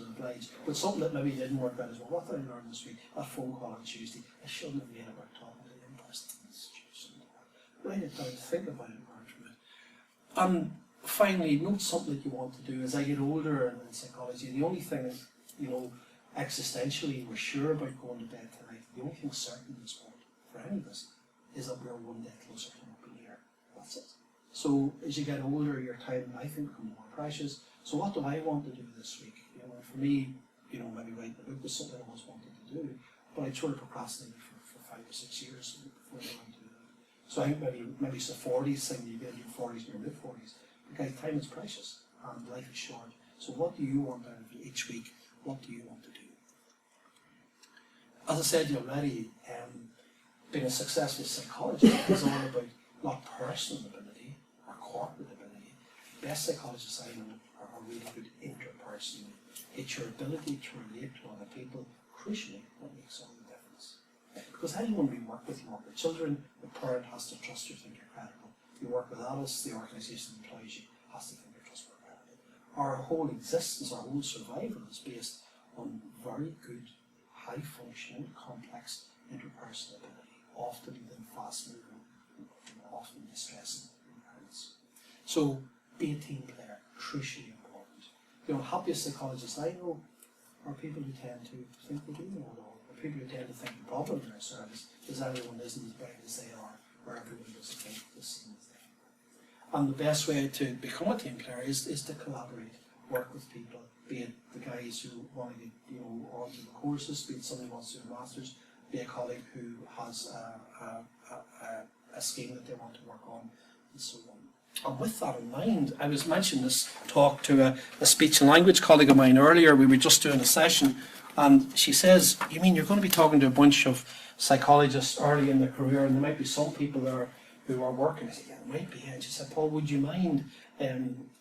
B: oblige. But something that maybe didn't work out as well. What did I learn this week? That phone call on Tuesday. I shouldn't have made it about talking to the in-person institution. write it down, think about it, learn from it. And finally, note something that you want to do. As I get older in psychology, the only thing that, existentially we're sure about going to bed tonight, the only thing certain in this world, for any of us, is that we're one day closer to not being here. That's it. So as you get older, your time in life becomes more precious. So what do I want to do this week? For me, maybe writing a book was something I always wanted to do, but I sort of procrastinated for 5 or 6 years before I went to do that. So I think maybe it's the 40s thing, you get in your 40s and your mid-40s. Because time is precious and life is short. So what do you want out of each week? What do you want to do? As I said already, being a successful psychologist is all about not personal ability or corporate ability. Best psychologists I know are really good interpersonally. It's your ability to relate to other people, crucially, that makes all the difference. Because how do you want to work with children? The parent has to trust you, think you're credible. You work with adults, the organisation that employs you has to think you're trustworthy. Our whole existence, our whole survival is based on very good, high-functioning, complex interpersonal ability, often in fast-moving, often distressing environments. So, be a team player, crucially important. Happiest psychologists I know are people who tend to think they do know it all, or people who tend to think the problem in their service is everyone isn't as bright as they are, or everyone doesn't think the same as they are. And the best way to become a team player is to collaborate, work with people, be it the guys who want to get onto the courses, be it somebody who wants to do a master's, be a colleague who has a scheme that they want to work on, and so on. And with that in mind, I was mentioning this talk to a speech and language colleague of mine earlier. We were just doing a session, and she says, "You mean you're going to be talking to a bunch of psychologists early in their career, and there might be some people there who are working?" I said, "Yeah, there might be." And she said, "Paul, would you mind?"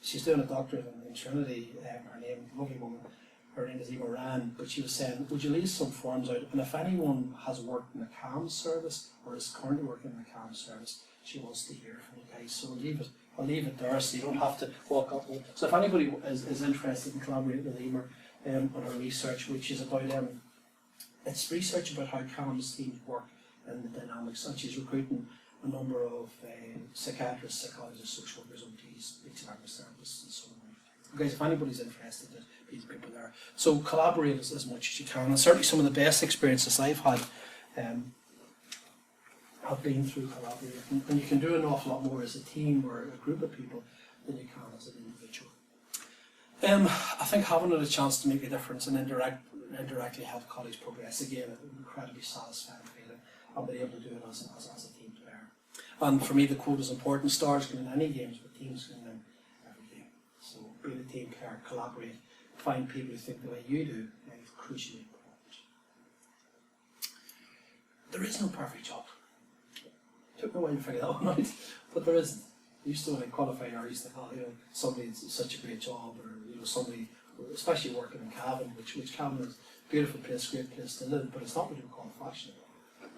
B: She's doing a doctorate in Trinity. Her name, lovely woman. Her name is Eva Rand, but she was saying, "Would you leave some forms out? And if anyone has worked in the CAM service or is currently working in the CAM service, she wants to hear from you guys. So I'll leave it there, so you don't have to walk up. So if anybody is interested in collaborating with Eva on her research, which is about it's research about how CAM's teams work and the dynamics, and she's recruiting a number of psychiatrists, psychologists, social workers, OTs, speech language therapists, and so on. Guys, if anybody's interested, there's people there. So collaborate as much as you can. And certainly some of the best experiences I've had have been through collaborating. And you can do an awful lot more as a team or a group of people than you can as an individual. I think having a chance to make a difference and indirectly help colleagues progress, again, an incredibly satisfying feeling. I'll be able to do it as a team player. And for me, the quote is important. Stars can win any games, but teams can win every game. So being a team player, collaborate, find people who think the way you do is crucially important. There is no perfect job. It took me a while to figure that one out, but there isn't. I used to, when I qualified, I used to call somebody it's such a great job, or somebody, especially working in Cavan, which Cavan is a beautiful place, great place to live, but it's not what you would call fashionable.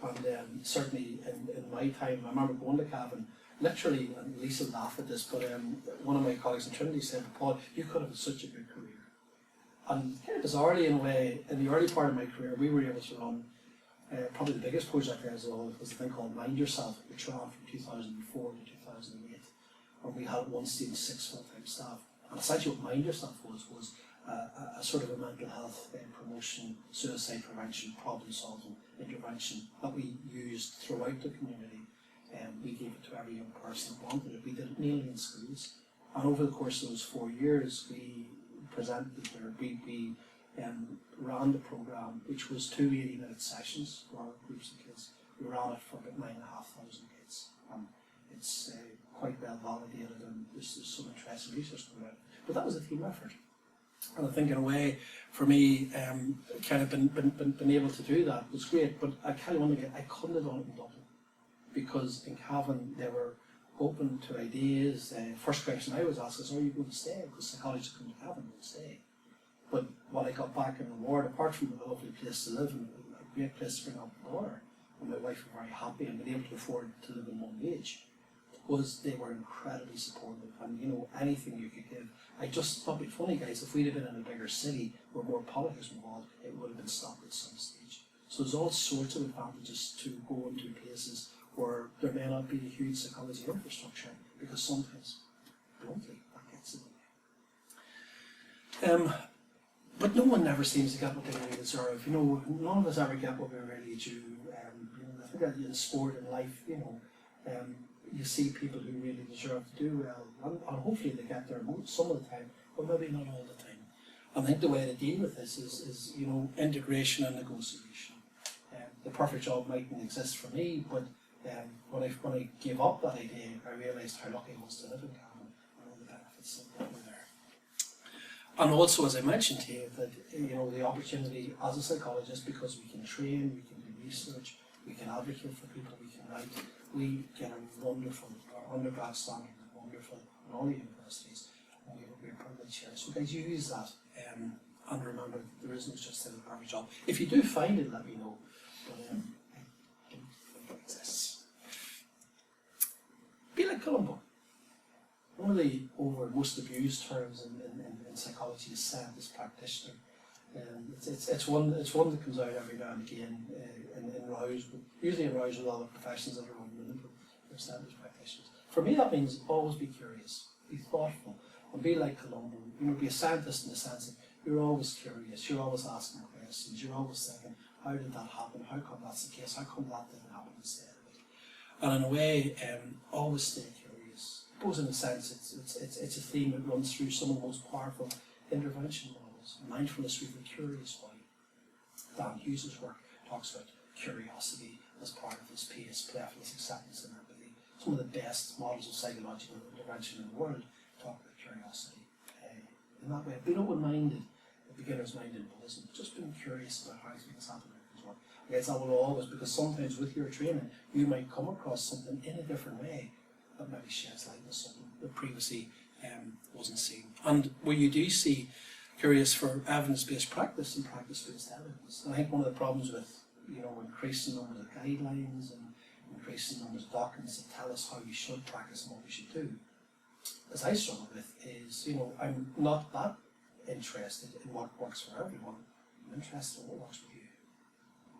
B: And certainly in my time, I remember going to Cavan, literally, and Lisa laughed at this, but one of my colleagues in Trinity said, "Paul, you could have such a good career." And kind of bizarrely, in a way, in the early part of my career, we were able to run probably the biggest project there was a thing called Mind Yourself, which ran from 2004 to 2008. And we had at one stage 6 full-time staff. And essentially what Mind Yourself was a sort of a mental health promotion, suicide prevention, problem solving, intervention that we used throughout the community. We gave it to every young person that wanted it. We did it mainly in schools. And over the course of those 4 years, we ran the programme, which was 2 80-minute sessions for our groups of kids. We ran it for about 9,500 kids. It's quite well validated, and there's some interesting research about it. But that was a team effort. And I think in a way, for me, kind of been able to do that was great, but I kind of want to I couldn't have done it in Dublin, because in Cavan they were open to ideas. First question I was asked is, "Are you going to stay?" Because psychologists come to Cavan and stay. But what I got back in reward, apart from a lovely place to live and a great place to bring up the daughter, and my wife were very happy and been able to afford to live in one wage, was they were incredibly supportive, and anything you could give. I just thought it'd be funny, guys, if we'd have been in a bigger city where more politics involved, it would have been stopped at some stage. So there's all sorts of advantages to go into places where there may not be a huge psychology infrastructure, because sometimes, bluntly, that gets in the way. But no one ever seems to get what they really deserve. You know, none of us ever get what we really do. You know, I think that in sport and life, you know, you see people who really deserve to do well, and hopefully they get there some of the time, but maybe not all the time. I think the way to deal with this is you know, integration and negotiation. The perfect job mightn't exist for me, but when I gave up that idea, I realised how lucky I was to live in Gaffney and all the benefits that were there. And also, as I mentioned to you, that you know, the opportunity as a psychologist, because we can train, we can do research, we can advocate for people, we can write, we get a wonderful, our undergrad standard is wonderful in all the universities, and we're privileged here. So guys, use that, and remember, there is no such thing as a perfect job. If you do find it, let me know. But I don't think it exists. Be like Columbo. One of the most abused terms in psychology is scientist practitioner. It's one that comes out every now and again in rows, usually in rows with other professions that are unwilling for scientist practitioners. For me, that means always be curious, be thoughtful, and be like Columbo. You know, be a scientist in the sense that you're always curious, you're always asking questions, you're always thinking, how did that happen? How come that's the case? How come that didn't happen instead of it? And in a way, always stay curious. I suppose in a sense, it's a theme that runs through some of the most powerful intervention models. Mindfulness with the curious way. Dan Hughes' work talks about curiosity as part of this pace, playfulness, acceptance, and empathy. Some of the best models of psychological intervention in the world talk about curiosity. In that way, being open-minded, a beginner's mind in Buddhism, just being curious about how things happen in his work. I guess that will always, because sometimes with your training, you might come across something in a different way that maybe sheds light on something that previously wasn't seen. And where you do see curious for evidence-based practice and practice-based evidence. And I think one of the problems with, you know, increasing numbers of guidelines and increasing numbers of documents that tell us how we should practice and what we should do, as I struggle with, is, you know, I'm not that interested in what works for everyone. I'm interested in what works for you.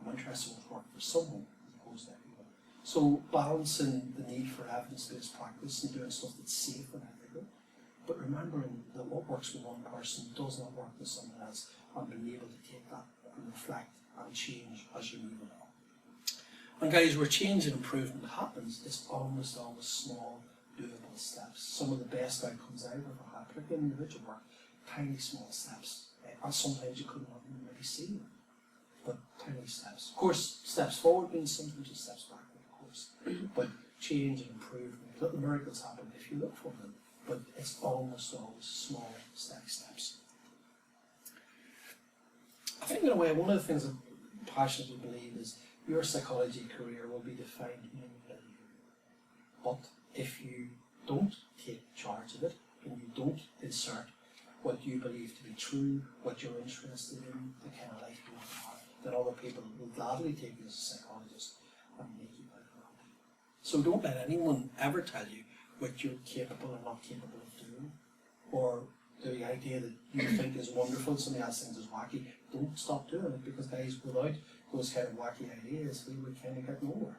B: I'm interested in what works for someone as opposed to everyone. So balancing the need for evidence-based practice and doing stuff that's safe and ethical, but remembering that what works for one person does not work for someone else, and being able to take that and reflect and change as you move along. And guys, where change and improvement happens, it's almost always small, doable steps. Some of the best outcomes I've ever had, particularly in individual work, tiny small steps. And sometimes you couldn't even maybe see them, but tiny steps. Of course, steps forward means sometimes just steps backward, of course. But change and improvement, little miracles happen if you look for them, but it's almost always small, steady steps. I think in a way, one of the things I passionately believe is your psychology career will be defined in within you. But if you don't take charge of it, and you don't insert what you believe to be true, what you're interested in, the kind of life you want to have, then other people will gladly take you as a psychologist and make you better. So don't let anyone ever tell you what you're capable or not capable of doing, or the idea that you think is wonderful, somebody else thinks is wacky. Don't stop doing it, because guys, without those kind of wacky ideas, we would kind of get nowhere.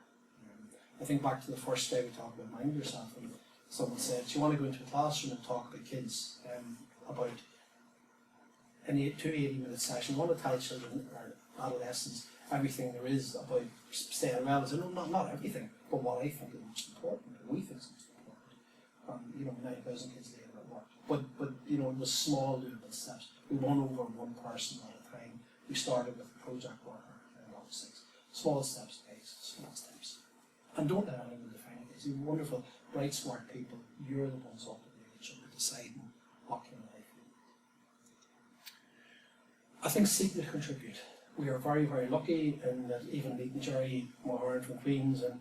B: I think back to the first day we talked about mind yourself, and someone said, do you want to go into a classroom and talk about kids about an 80-minute session? You want to tell children or adolescents everything there is about staying well? I said, no, not everything, but what I think is most important, what we think is most important. You know, 9,000 kids later at work. But you know, it was small doable steps. We won over one person at a time. We started with a project worker and all those things. Small steps, guys, small steps. And don't let anyone define it. You're wonderful, bright, smart people. You're the ones ultimately that should be deciding what kind of life you live. I think seek to contribute. We are very, very lucky in that, even meeting Jerry Moran from Queens, and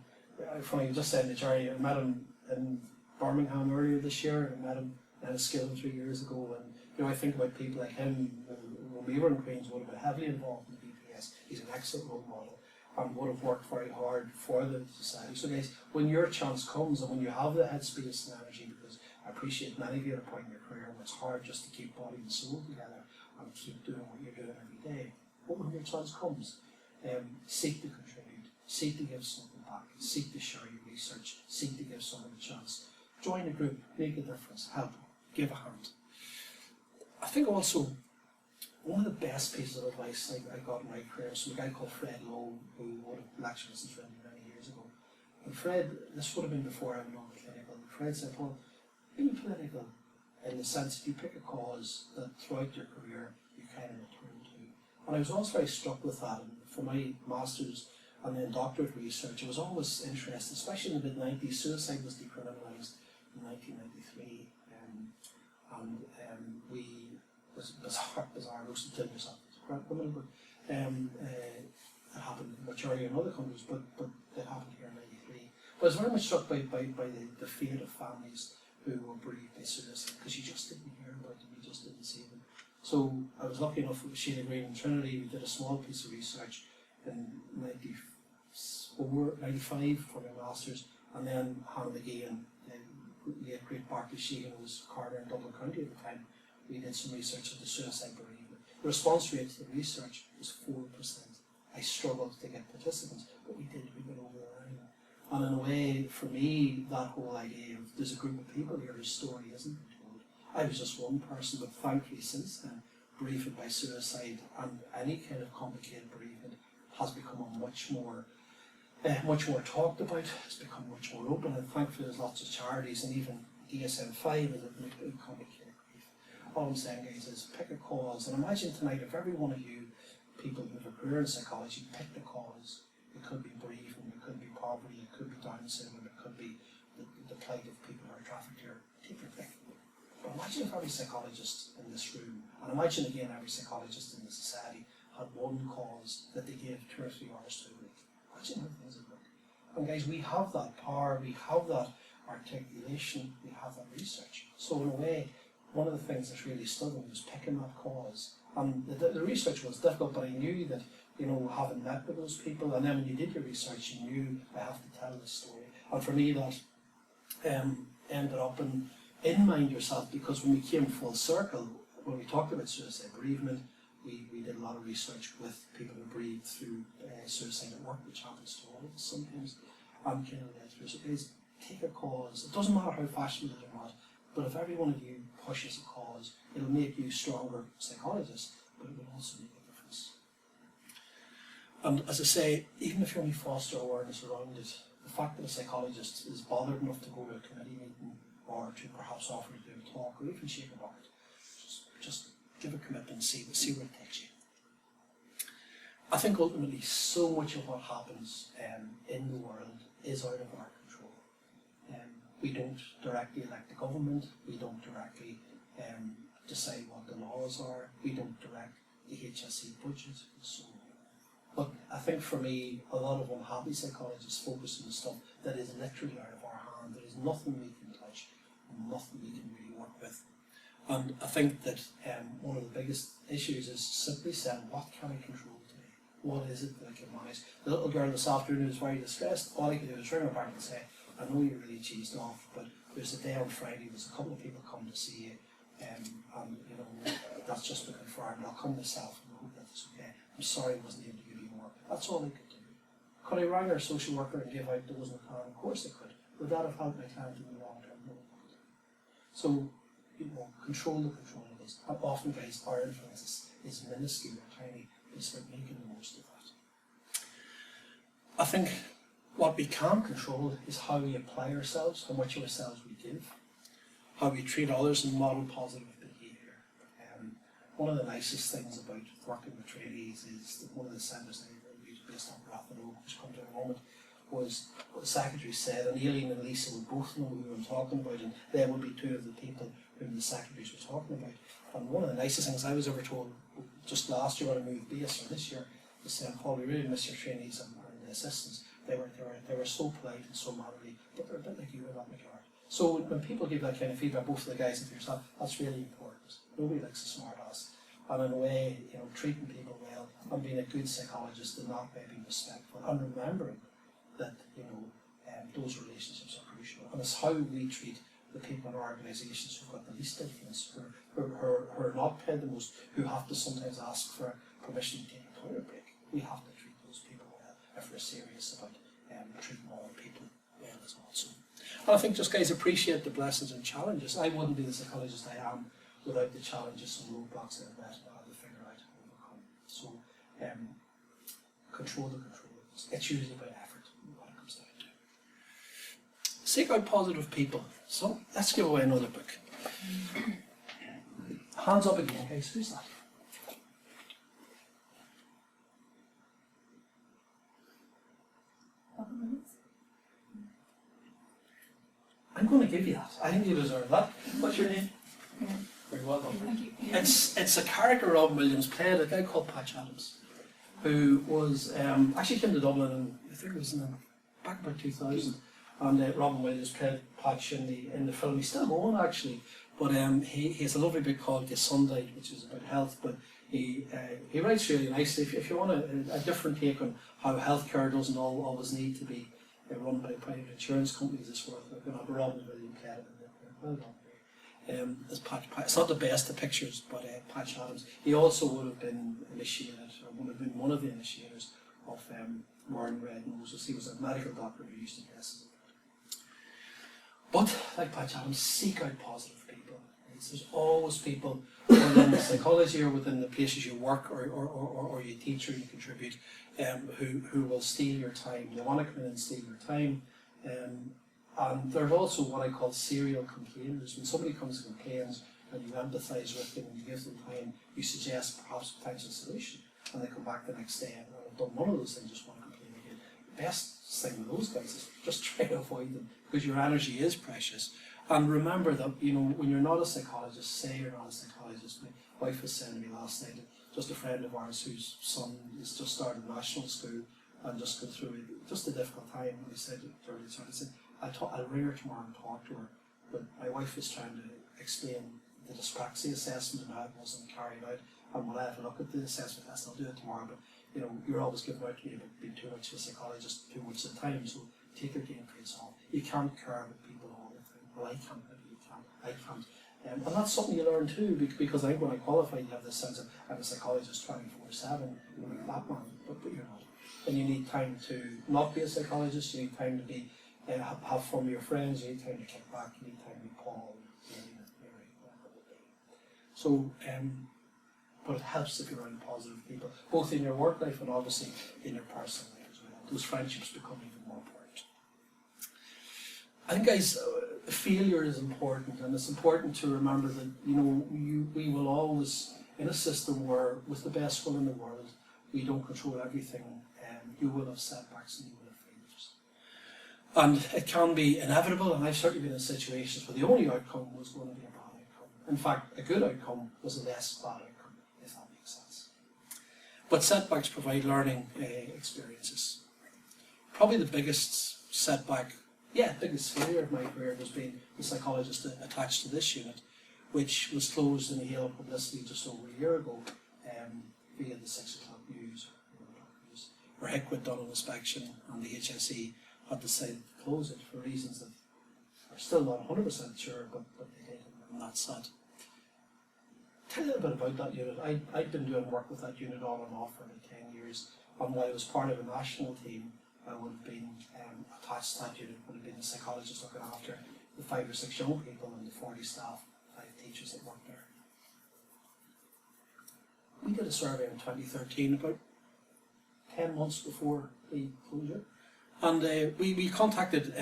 B: I finally just said to Jerry, I met him in Birmingham earlier this year, and I met him at a skill 3 years ago, and you know, I think about people like him when we were in Queens would have been heavily involved in the BPS. He's an excellent role model and would have worked very hard for the society. So guys, when your chance comes and when you have the headspace and energy, because I appreciate many of you at a point in your career when it's hard just to keep body and soul together and keep doing what you're doing every day, but when your chance comes, seek to contribute, seek to give something back, seek to share your research, seek to give someone a chance. Join a group, make a difference, help, give a hand. I think also one of the best pieces of advice I got in my career was from a guy called Fred Lowe, who would have lectured us in Trinity many years ago. And Fred, this would have been before I went on the clinical, and Fred said, "Well, be political in the sense that you pick a cause that throughout your career you kind of return to." And I was always very struck with that. And for my master's and then doctorate research, I was always interested, especially in the mid-90s. Suicide was decriminalised in 1993, and we was bizarre, most of the time yourself as a criminal, but it happened much earlier in other countries, but it happened here in '93. But I was very much struck by the fate of families who were bereaved by suicide, because you just didn't hear about them, you just didn't see them. So I was lucky enough with Sheila Green and Trinity. We did a small piece of research in '95 for my masters, and then Hannah McGee and the great Barclay Sheehan, who was coroner in Dublin County at the time. We did some research into suicide bereavement. The response rate to the research was 4%. I struggled to get participants, but we did. We went over the line. And in a way, for me, that whole idea of there's a group of people here whose story isn't told. I was just one person, but thankfully since then, bereavement by suicide and any kind of complicated bereavement has become a much more talked about. It's become much more open, and thankfully there's lots of charities, and even DSM-5 is a complicated. All I'm saying, guys, is pick a cause. And imagine tonight if every one of you, people who have a career in psychology, picked a cause. It could be bereavement, it could be poverty, it could be Down syndrome, it could be the plight of people who are trafficked here. Take your pick. But imagine if every psychologist in this room, and imagine again every psychologist in the society, had one cause that they gave 2 or 3 hours to a week. Imagine how things would look. And guys, we have that power, we have that articulation, we have that research. So in a way, one of the things that's really stood me was picking that cause. And the research was difficult, but I knew that, having met with those people, and then when you did your research, you knew I have to tell this story. And for me, that ended up in Mind Yourself, because when we came full circle, when we talked about suicide bereavement, we did a lot of research with people who breathe through suicide at work, which happens to all of us sometimes. I'm kind of led through. So guys, take a cause. It doesn't matter how fashionable it is or not. But if every one of you pushes a cause, it'll make you stronger psychologists, but it will also make a difference. And as I say, even if you only foster awareness around it, the fact that a psychologist is bothered enough to go to a committee meeting, or to perhaps offer to do a talk, or even shake a bucket, just give a commitment and see where it takes you. I think ultimately so much of what happens in the world is out of our control. We don't directly elect the government, we don't directly decide what the laws are, we don't direct the HSE budget, and so on. But I think for me, a lot of unhappy psychologists focus on the stuff that is literally out of our hand. There is nothing we can touch, nothing we can really work with. And I think that one of the biggest issues is simply saying, what can I control today? What is it that I can manage? The little girl this afternoon was very distressed. All I could do was ring her back and say, I know you're really cheesed off, but there's a day on Friday, there's a couple of people come to see you, and that's just been confirmed. I'll come myself and I hope that's okay. I'm sorry I wasn't able to give you more. That's all I could do. Could I ring our social worker and give out the dozen plan? Of course I could. Would that have helped my client in the long term? No. So, control the controllables. And often, guys, our influence is minuscule or tiny. It's about making the most of that. I think what we can control is how we apply ourselves, how much of ourselves we give, how we treat others and model positive behaviour. One of the nicest things about working with trainees is that one of the centres I used based on Gaffney, which comes in a moment, was what the secretary said, and Aileen and Lisa would both know who I'm talking about, and they would be 2 of the people whom the secretaries were talking about. And one of the nicest things I was ever told just last year when I moved base, or this year, was saying, Paul, we really miss your trainees and the assistants. They were so polite and so mannerly, but they're a bit like you in that regard. So when people give that kind of feedback, both to the guys and to yourself, that's really important. Nobody likes a smart ass. And in a way, treating people well and being a good psychologist and not being respectful and remembering that those relationships are crucial. And it's how we treat the people in our organisations who've got the least influence, who are not paid the most, who have to sometimes ask for permission to take a toilet break. We have to treat those people well if we're serious about treating all people well as also. And I think just guys appreciate the blessings and challenges. I wouldn't be the psychologist I am without the challenges and roadblocks that I've met and had to figure out and overcome. So control the controllables. It's usually about effort, what it comes down to. Seek out positive people. So let's give away another book. Hands up again, guys. Who's that? I'm going to give you that. I think you deserve that. What's your name? Very well done.
C: Thank you.
B: It's a character Robin Williams played, a guy called Patch Adams, who was actually came to Dublin in, I think it was back about 2000, and Robin Williams played Patch in the film. He's still going actually, but he has a lovely book called The Sunday, which is about health. But he writes really nicely. If you want a different take on how healthcare doesn't always need to be run by private insurance companies, it's worth looking at. Robin Williams played it. Well done. As Patch, it's not the best of pictures, but Patch Adams. He also would have been initiated, or would have been one of the initiators of wearing red noses. He was a medical doctor who used to test it. But like Patch Adams, seek out positive people. There's always people within psychology or within the places you work or you teach or you contribute who will steal your time. They want to come in and steal your time. And there's also what I call serial complainers. When somebody comes and complains and you empathise with them and you give them time, you suggest perhaps a potential solution, and they come back the next day and have done one of those things, just want to complain again. The best thing with those guys is just try to avoid them, because your energy is precious. And remember that, you know, when you're not a psychologist, say you're not a psychologist. My wife was saying to me last night, just a friend of ours whose son has just started national school and just gone through just a difficult time. And he said, I'll ring her tomorrow and talk to her. But my wife was trying to explain the dyspraxia assessment and how it wasn't carried out. And when I have a look at the assessment test, I'll do it tomorrow. But you know, you're always giving out to me about being too much of a psychologist, too much of the time. So take your game for yourself. You can't care about people all the time. Well, I can't. Maybe you can't. I can't. And that's something you learn too, because I think when I qualified, you have this sense of I'm a psychologist 24/7. You're like that man, but you're not. And you need time to not be a psychologist. You need time to be have fun with your friends. You need time to kick back. You need time to be Paul. So, but it helps if you're around positive people, both in your work life and obviously in your personal life as well. Those friendships become even more important. I think, guys, failure is important, and it's important to remember that we will always, in a system where, with the best will in the world, we don't control everything. You will have setbacks and you will have failures, and it can be inevitable. And I've certainly been in situations where the only outcome was going to be a bad outcome. In fact, a good outcome was a less bad outcome, if that makes sense. But setbacks provide learning experiences. Probably the biggest setback. Biggest failure of my career was being the psychologist attached to this unit, which was closed in the hail of publicity just over a year ago via the 6 o'clock news, where HIC had done an inspection and the HSE had decided to close it for reasons that are still not 100% sure, but they did, and that's sad. Tell you a little bit about that unit. I'd been doing work with that unit on and off for about 10 years, and while I was part of a national team, I would have been attached to that unit, would have been a psychologist looking after the 5 or 6 young people and the 40 staff, 5 teachers that worked there. We did a survey in 2013, about 10 months before the closure, and we contacted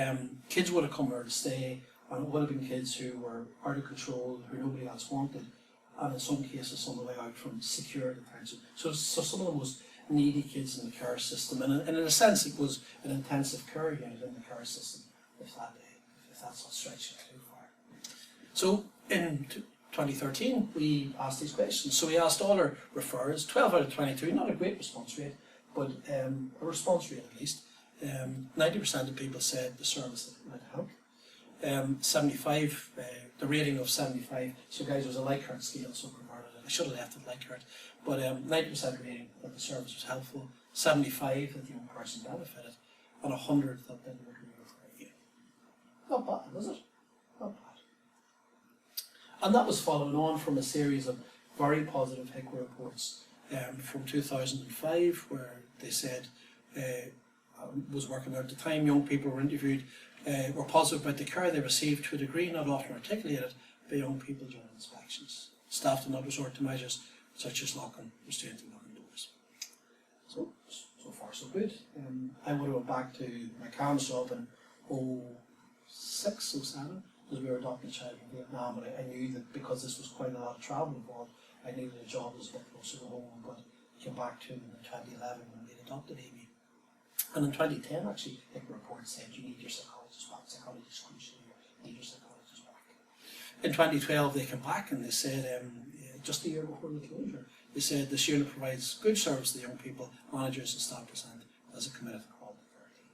B: kids who would have come there to stay, and it would have been kids who were out of control, who nobody else wanted, and in some cases on the way out from secure detention. So some of them was needy kids in the care system, and in a sense it was an intensive care unit in the care system, if that's not stretching too far. So in 2013 we asked these questions. So we asked all our referrers, 12 out of 22, not a great response rate, but a response rate at least. 90% of people said the service had helped. 75, the rating of 75, so guys, it was a Likert scale, so converted it. I should have left it Likert, but 90% rating that the service was helpful, 75 that the young person benefited, and 100 that didn't agree with it again. Not bad, was it? Not bad. And that was following on from a series of very positive HICWA reports from 2005, where they said
D: was working there at the time, young people were interviewed, were positive about the care they received to a degree not often articulated by young people during inspections. Staff did not resort to measures such as locking, restraint and locking doors. So far so good. I would have went back to my CAMS job in 06, 07, as we were adopting a child in Vietnam, and I knew that because this was quite a lot of travel involved, I needed a job that was a bit closer to home, but I came back to in 2011 when we adopted Amy. And in 2010 actually, the report said you need your psychologist back, psychologist crucial, you need your psychologist back. In 2012 they came back and they said, just a year before the closure, they said this unit provides good service to the young people, managers and staff present as a committed quality care team.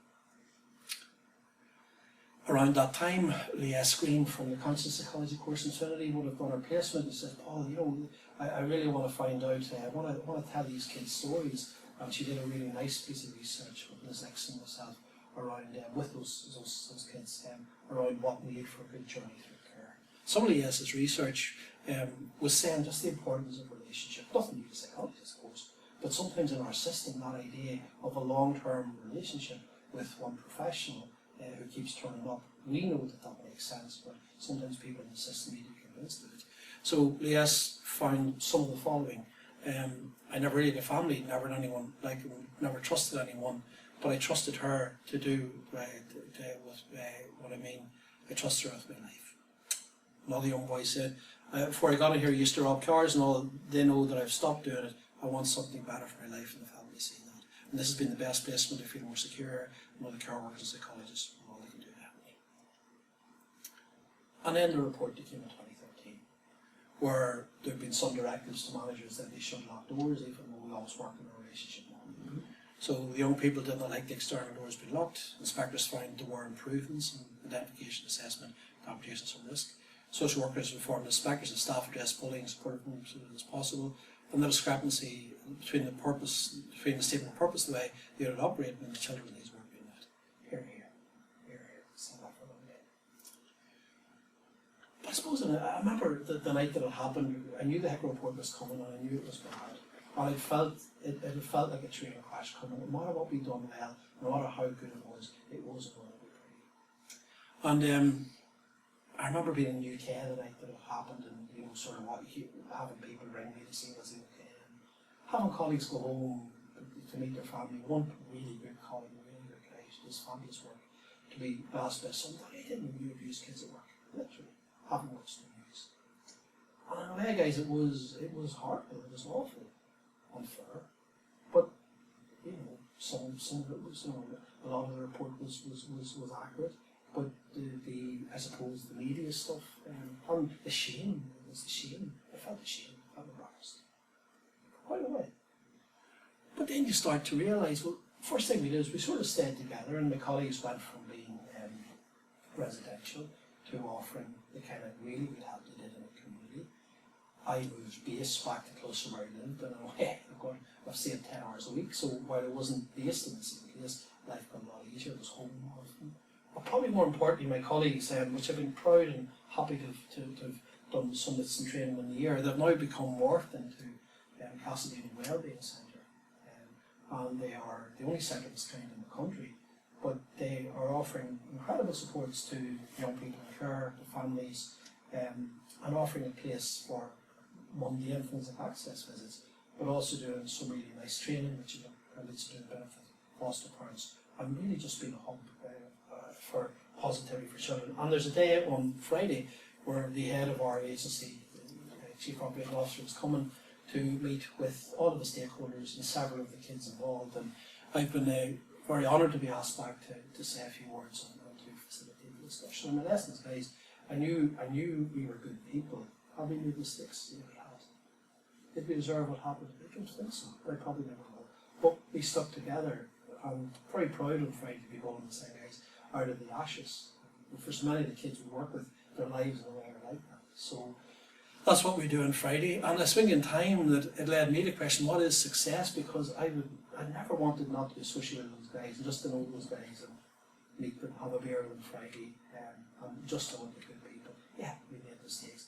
D: Around that time, Leah Green from the Counselling Psychology course in Trinity would have done her placement and said, Paul, you know, I really want to find out, I want to tell these kids stories. And she did a really nice piece of research with Liz X and myself around, with those kids, around what we need for a good journey through care. Some of Leah's research was saying just the importance of relationship. Nothing new to psychologists, of course, but sometimes in our system, that idea of a long-term relationship with one professional who keeps turning up, we know that makes sense, but sometimes people in the system need to be convinced of it. So Leah's found some of the following. I never really had a family, never had anyone like him, never trusted anyone, but I trusted her to do what I mean. I trusted her with my life. Another young boy said, before I got in here, I used to rob cars and all, they know that I've stopped doing it. I want something better for my life, and the family see that. And this has been the best placement. I feel more secure, and all the care workers and psychologists, all they can do to help me. And then the report that came in 2013, where there have been some directives to managers that they should lock doors, even though we always work in a relationship model. So the young people did not like the external doors being locked. Inspectors found there were improvements in identification, assessment, computation, some risk. Social workers informed inspectors and staff addressed bullying and supported them as soon as possible. And the discrepancy between the statement of purpose, the way the unit operated, and the children's needs weren't being met. Here. Stand up for a minute. But I suppose I remember the night that it happened, I knew the HEC report was coming and I knew it was bad. And it felt like a train crash coming. No matter what we'd done well, no matter how good it wasn't going to be pretty. And I remember being in the UK the night that it happened, and sort of having people ring me to see was it okay, and having colleagues go home to meet their family. One really good colleague, really good guy, who does fabulous work, to be asked by someone, I didn't know you abuse kids at work. Literally, haven't watched the news. And in a way, guys, it was horrible. It was awful, unfair. But some of it was, a lot of the report was accurate. But I suppose the media stuff and the shame, I felt the shame, I felt embarrassed. Quite a way. But then you start to realise, well, first thing we did is we sort of stayed together, and my colleagues went from being residential to offering the kind of really good help they did in the community. I moved base back to closer where I lived, and in a way, I've saved 10 hours a week, so while I wasn't based in the same place, life got a lot easier. I was home more often. But probably more importantly, my colleagues, which I've been proud and happy to have done summits and training in the year, they've now become morphed into Castledean Wellbeing Centre. And they are the only centre of its kind in the country. But they are offering incredible supports to young people in care, to families, and offering a place for mundane things like access visits, but also doing some really nice training, which is privileged to benefit foster parents, and really just being a hub for positivity for children. And there's a day on Friday where the head of our agency, the Chief Operating Officer, is coming to meet with all of the stakeholders and several of the kids involved. And I've been very honoured to be asked back to say a few words and to facilitate the discussion. And my lessons, guys, I knew we were good people. Have we made mistakes? Yeah, we had. Did we deserve what happened? I don't think so. I probably never will. But we stuck together. I'm very proud on Friday to be going to say, guys, out of the ashes. And for so many of the kids we work with, their lives in a way are like that. So that's what we do on Friday. And I think in time that it led me to question what is success, because I never wanted not to associate with those guys and just to know those guys and meet them, have a beer with them Friday, and just to know they're good people. Yeah, we made mistakes.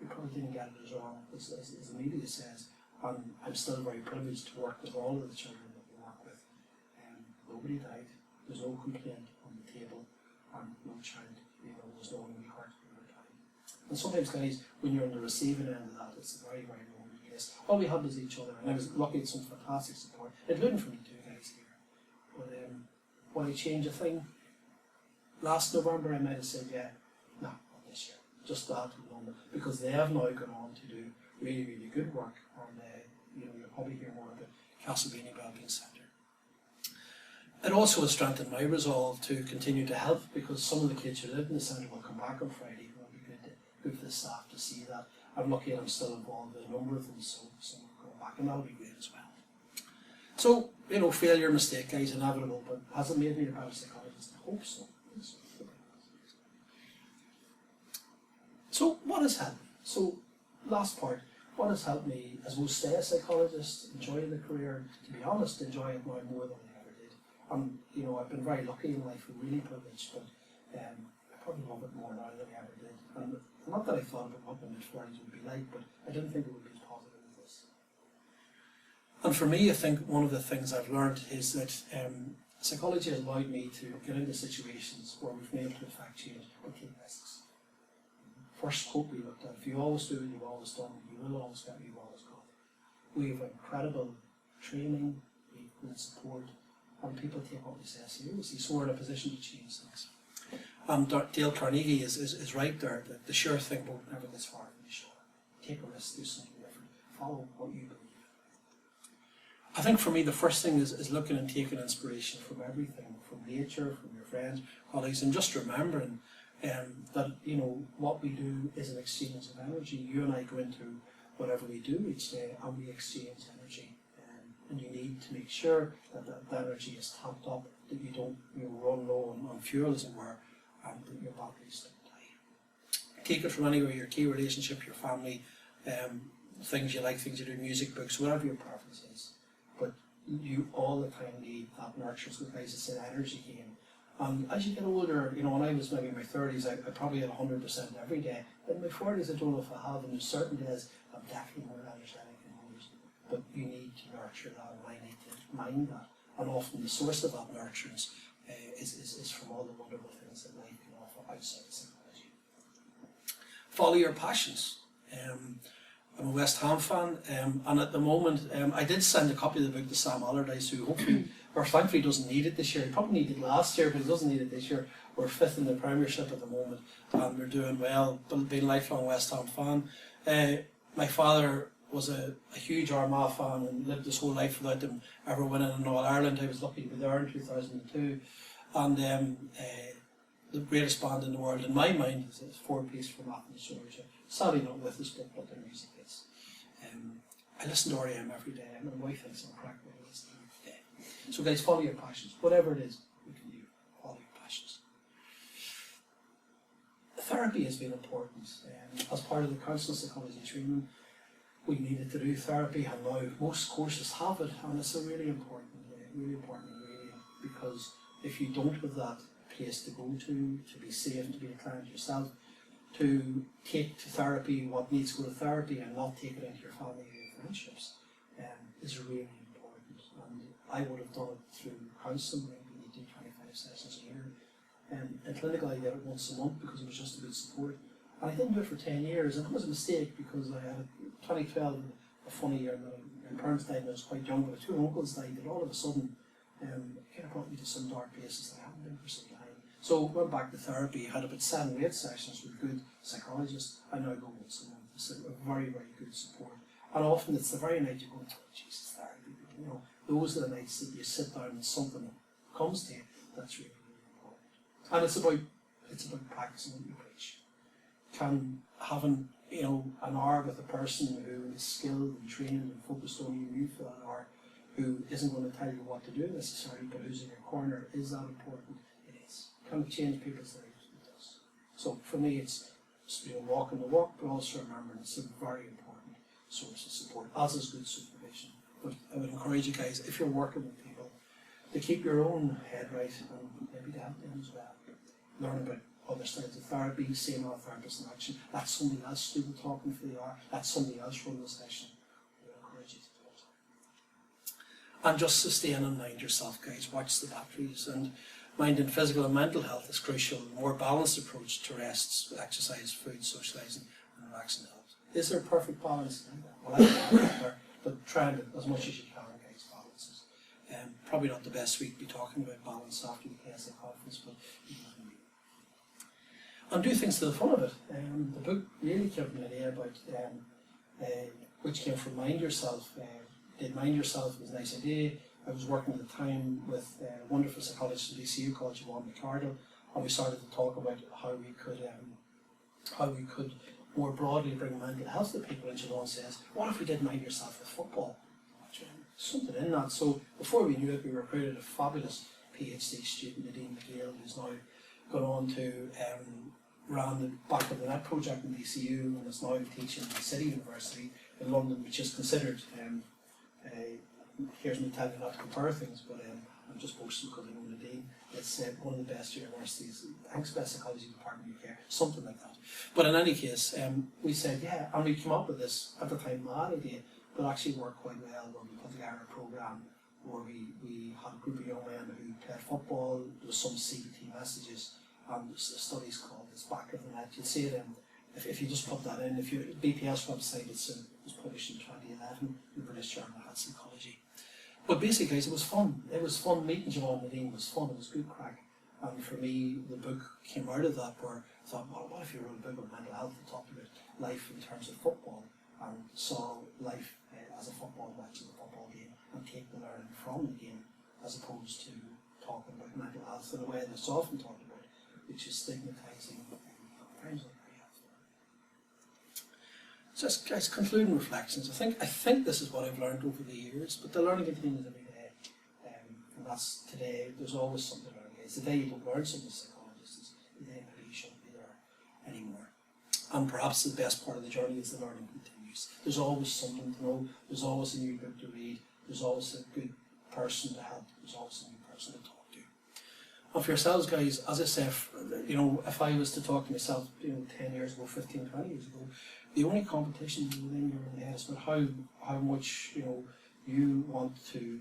D: We probably didn't get it as wrong as the media says. And I'm still very privileged to work with all of the children that we work with nobody died, there's no complaint on the table, and no child, was no one hurt or died. And sometimes, guys, when you're on the receiving end of that, it's a very, very lonely place. All we had was each other, and I was lucky at some fantastic support, including from the two guys here. But will I change a thing? Last November I might have said, yeah, no, not this year. Just that in London, because they have now gone on to do really, really good work, and you'll probably hear more about Castlevania Wellbeing Centre. It also has strengthened my resolve to continue to help, because some of the kids who live in the centre will come back on Friday. It will be good for the staff to see that. I'm lucky that I'm still involved in a number of them, so some will go back, and that'll be great as well. So, failure, mistake, guys, inevitable, but has it made me a better psychologist? I hope so. So, what has helped me? So, last part, what has helped me, I suppose, stay a psychologist, enjoy the career, to be honest, enjoy it now more than I ever did. I've been very lucky in life, really privileged, but I probably love it more now than I ever did. And not that I thought about what my mid-40s would be like, but I didn't think it would be as positive as this. And for me, I think one of the things I've learned is that psychology has allowed me to get into situations where we've been able to affect change, but take risks. First quote we looked at, if you always do what you've always done, you will always get what you've always got. We have incredible training, we have good support, and people take what we say seriously, so we're in a position to change things. Dale Carnegie is right there, that the sure thing boat never gets far from the shore. Take a risk, do something different, follow what you believe. I think for me the first thing is looking and taking inspiration from everything, from nature, from your friends, colleagues, and just remembering that what we do is an exchange of energy. You and I go into whatever we do each day and we exchange energy, and you need to make sure that that energy is topped up, that you don't run low on fuel, as it were, and that your batteries don't die. Take it from anywhere, your key relationship, your family, things you like, things you do, music, books, whatever your preference is. But you all the time need that nurture. So guys, it's an energy game. And as you get older, when I was maybe in my 30s, I probably had 100% every day. In my 40s, I don't know if I have, and there's certain days I'm definitely more energetic than others. But you need to nurture that, and I need to mind that. And often the source of that nurturance is from all the wonderful things that life can offer outside of psychology. Follow your passions. I'm a West Ham fan, and at the moment, I did send a copy of the book to Sam Allardyce, who hopefully, or thankfully, doesn't need it this year. He probably needed it last year, but he doesn't need it this year. We're 5th in the Premiership at the moment, and we're doing well, but being a lifelong West Ham fan. My father was a huge Armagh fan and lived his whole life without them ever winning in All-Ireland. I was lucky to be there in 2002, and the greatest band in the world, in my mind, is a 4-piece from Athens, Georgia. Sadly not with us, but their music is. I listen to R.E.M. every day, and my wife thinks I'm cracked when I listen to them every day. So guys, follow your passions. Whatever it is, we can do. Follow your passions. Therapy has been important. As part of the counselling psychology training, we needed to do therapy, and now most courses have it, and it's a really important ingredient, because if you don't have that place to go to be safe, to be a client yourself, to take to therapy what needs to go to therapy and not take it into your family or your friendships, is really important. And I would have done it through counselling, maybe 25 sessions a year. In clinical I did it once a month because it was just a good support. And I didn't do it for 10 years, and it was a mistake because I had 2012, a funny year. My parents died when I was quite young, but 2 uncles died, and all of a sudden it kind of brought me to some dark places that I hadn't been for some time. So went back to therapy, had about 7 or 8 sessions with good psychologists. I now go once a month. It's a very, very good support. And often it's the very night you go, oh, Jesus, therapy. Those are the nights that you sit down and something comes to you. That's really, really important. And it's about practicing what you preach. Having an hour with a person who is skilled and trained and focused on you for that hour, who isn't going to tell you what to do necessarily, but who's in your corner, is that important? It is. Can it change people's lives? It does. So for me, it's walking the walk, but also remembering it's a very important source of support, as is good supervision. But I would encourage you guys, if you're working with people, to keep your own head right and maybe to help them as well. Learn about other styles of therapy, seeing our therapist in action. That's somebody else doing talking for the hour. That's somebody else running the session. I would encourage you to do it. And just sustain and mind yourself, guys. Watch the batteries. And minding physical and mental health is crucial. A more balanced approach to rest, exercise, food, socialising, and relaxing health. Is there a perfect balance? Well, I don't know there, but try and as much as you can, guys. Balance is probably not the best week to be talking about balance after the KSA conference, but you can and do things to the fun of it. The book really gave me an idea about which came from Mind Yourself. Did Mind Yourself was a nice idea. I was working at the time with a wonderful psychologist at DCU called Siobhan McCardle, and we started to talk about how we could more broadly bring mental health to people. And Siobhan says, "What if we did Mind Yourself with football?" Something in that. So before we knew it, we recruited a fabulous PhD student, Nadine McGill, who's now gone on to ran the Back of the Net project in DCU and is now teaching at City University in London, which is considered, here's me telling you not to compare things, but I'm just boasting because I know Nadine, it's one of the best universities, I think it's the best psychology department in the UK, something like that. But in any case, we said, yeah, and we came up with this, at the time, mad idea, but actually worked quite well when we put together a programme where we had a group of young men who played football, there was some CBT messages, and the studies called It's Back of the Net. You'll see it if you just put that in, if you BPS website, it was published in 2011, the British Journal had Psychology. But basically, it was fun. It was fun meeting Siobhan and Nadine, was fun, it was good crack. And for me, the book came out of that where I thought, well, what if you wrote a book on mental health that talked about life in terms of football and saw life as a football match, as a football game, and take the learning from the game, as opposed to talking about mental health in a way that's often talked about, which is stigmatising times not very helpful. So guys, concluding reflections. I think this is what I've learned over the years, but the learning continues every day. And that's today, there's always something to learn. It's the day you don't learn something as psychologists, the day maybe you shouldn't be there anymore. And perhaps the best part of the journey is the learning continues. There's always something to know, there's always a new book to read, there's always a good person to help, there's always a new person to talk to. And for yourselves, guys, as I say, if I was to talk to myself, 10 years ago, 15, 20 years ago, the only competition within your own head is about how much you want to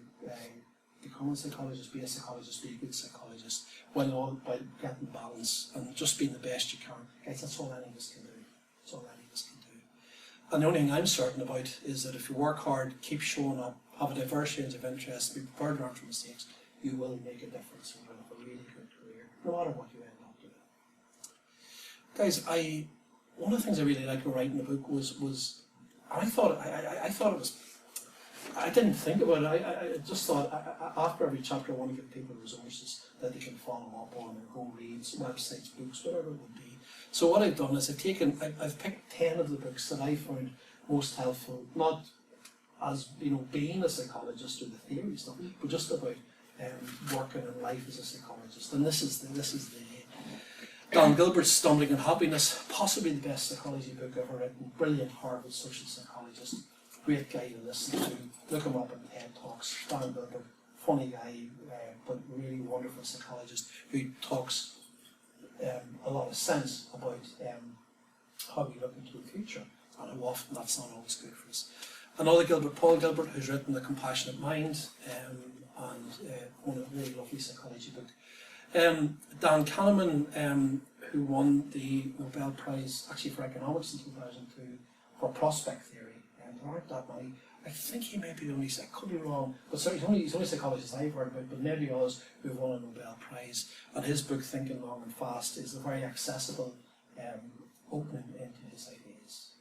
D: become a psychologist, be a good psychologist, while getting balance and just being the best you can. Guys, that's all any of us can do. That's all any of us can do. And the only thing I'm certain about is that if you work hard, keep showing up, have a diverse range of interests, be prepared to learn from mistakes, you will make a difference and will have a really good career, no matter what you end up doing. Guys, one of the things I really liked about writing the book was I thought it was, I didn't think about it, I just thought after every chapter I want to give people resources that they can follow up on and go read, websites, books, whatever it would be. So what I've done is I've picked 10 of the books that I found most helpful, not as being a psychologist or the theory stuff, but just about working in life as a psychologist. And this is the Dan Gilbert's Stumbling in Happiness, possibly the best psychology book ever written. Brilliant Harvard social psychologist, great guy to listen to. Look him up in TED Talks. Dan Gilbert, funny guy, but really wonderful psychologist who talks a lot of sense about how we look into the future and how often that's not always good for us. Another Gilbert, Paul Gilbert, who's written The Compassionate Mind, and one of really lovely psychology book. Dan Kahneman, who won the Nobel Prize actually for economics in 2002 for prospect theory, and there aren't that many. I think he may be the only, I could be wrong, but sorry, he's the only psychologist I've heard about, but maybe others who have won a Nobel Prize. And his book, Thinking Long and Fast, is a very accessible opening into his ideas.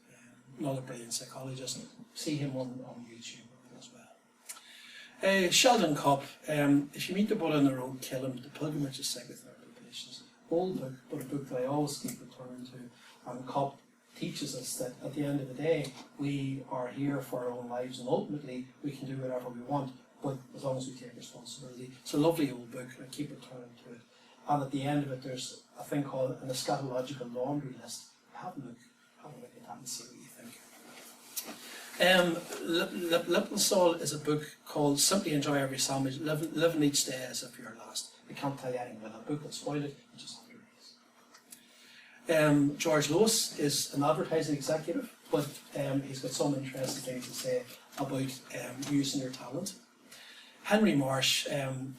D: Another brilliant psychologist. See him on YouTube as well. Sheldon Kopp, If You Meet the Buddha on the Road, Kill Him, The Pilgrimage of Psychotherapy Patients. Old book, but a book that I always keep returning to. And Kopp teaches us that at the end of the day, we are here for our own lives, and ultimately we can do whatever we want, but as long as we take responsibility. It's a lovely old book, and I keep returning to it. And at the end of it, there's a thing called an eschatological laundry list. Have a look at that and see what you think. Lippensall is a book called Simply Enjoy Every Sandwich, Living Each Day as If You're Last. I can't tell you anything about that book, I'll spoil it, you just have to read it. George Lewis is an advertising executive, but he's got some interesting things to say about using your talent. Henry Marsh,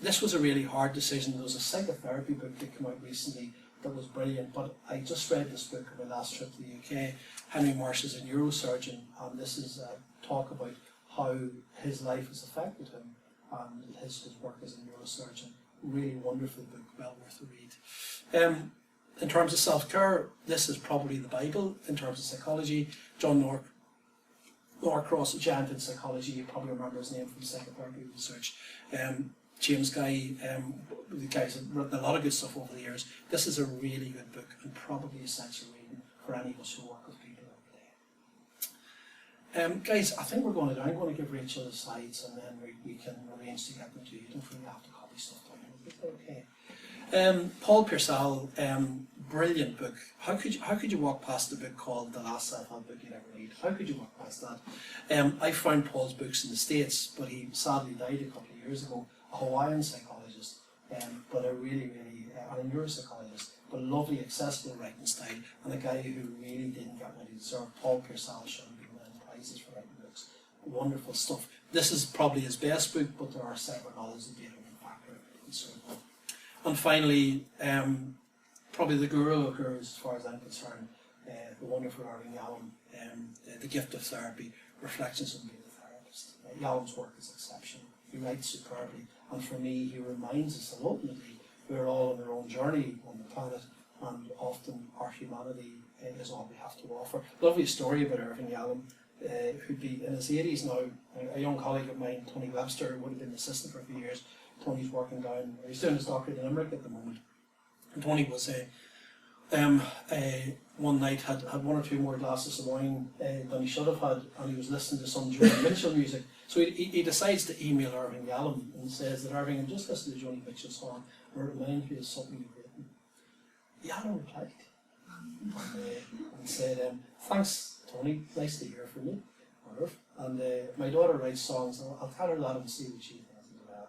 D: this was a really hard decision. There was a psychotherapy book that came out recently that was brilliant, but I just read this book on my last trip to the UK. Henry Marsh is a neurosurgeon, and this is a talk about how his life has affected him and his work as a neurosurgeon. Really wonderful book, well worth a read. In terms of self-care, this is probably the Bible. In terms of psychology, John Norcross, a giant in psychology, you probably remember his name from psychotherapy research. James Guy, the guys have written a lot of good stuff over the years. This is a really good book and probably essential reading for any of us who work with people every day. Guys, I think I'm going to give Rachel the slides and then we can arrange to get them to you. Don't really have to copy stuff down. Okay. Paul Pearsall, brilliant book. How could you walk past a book called The Last Self-Help Book You'd Ever Read? How could you walk past that? I found Paul's books in the States, but he sadly died a couple of years ago. A Hawaiian psychologist, but a really, and a neuropsychologist, but lovely, accessible writing style, and a guy who really didn't get what he deserved. Paul Pearsall should have been winning prizes for writing books. Wonderful stuff. This is probably his best book, but there are several others that Beethoven Factor and so on. And finally, probably the guru of gurus, as far as I'm concerned, the wonderful Irving Yalom, The Gift of Therapy, Reflections on Being a Therapist. Yalom's work is exceptional. He writes superbly, and for me, he reminds us that ultimately we're all on our own journey on the planet, and often our humanity is all we have to offer. Lovely story about Irving Yalom, who'd be in his 80s now. A young colleague of mine, Tony Webster, would have been an assistant for a few years. Tony's working down, he's doing his doctorate in Limerick at the moment. And Tony was one night had one or two more glasses of wine than he should have had, and he was listening to some Joni Mitchell music. So he decides to email Irving Yalom and says that Irving, I'm just listening to Joni Mitchell's song, and it reminds me of something you've written. Yalom replied and said, thanks Tony, nice to hear from you. And my daughter writes songs, and I'll tell her that and see what she thinks as well.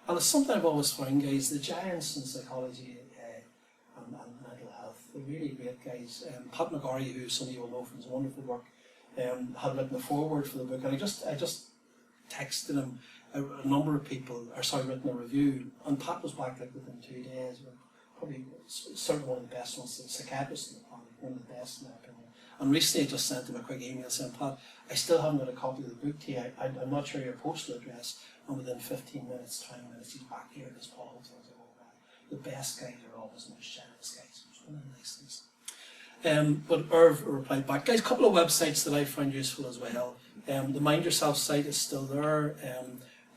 D: And it's something I've always found, guys, the giants in psychology and mental health, they're really great guys. Pat McGorry, who some of you will know from his wonderful work, had written a foreword for the book, and I just texted him a number of people, written a review, and Pat was back like within 2 days. Probably certainly one of the best ones, psychiatrist in the planet, one of the best in my opinion. And recently I just sent him a quick email saying, Pat, I still haven't got a copy of the book to you. I'm not sure your postal address. And within 15 minutes, 20 minutes, he's back here at this Paul Hotel. I was like, oh, wow. The best guys are always the most generous guys. It's one of the nice things. But Irv replied back, guys, a couple of websites that I found useful as well. The Mind Yourself site is still there.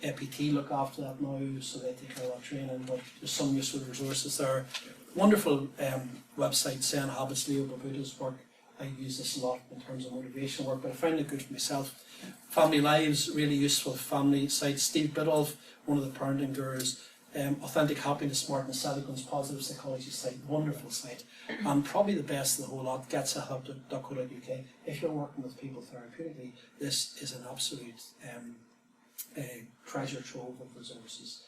D: APT look after that now, so they take care of that training, but there's some useful resources there. Wonderful website, Zen Habits, Leo Babuta's work. I use this a lot in terms of motivation work, but I find it good for myself. Family Lives, really useful family site. Steve Biddulph, one of the parenting gurus. Authentic Happiness, Martin Seligman's positive psychology site, wonderful site. And probably the best of the whole lot, getselfhelp.co.uk. If you're working with people therapeutically, this is an absolute treasure trove of resources,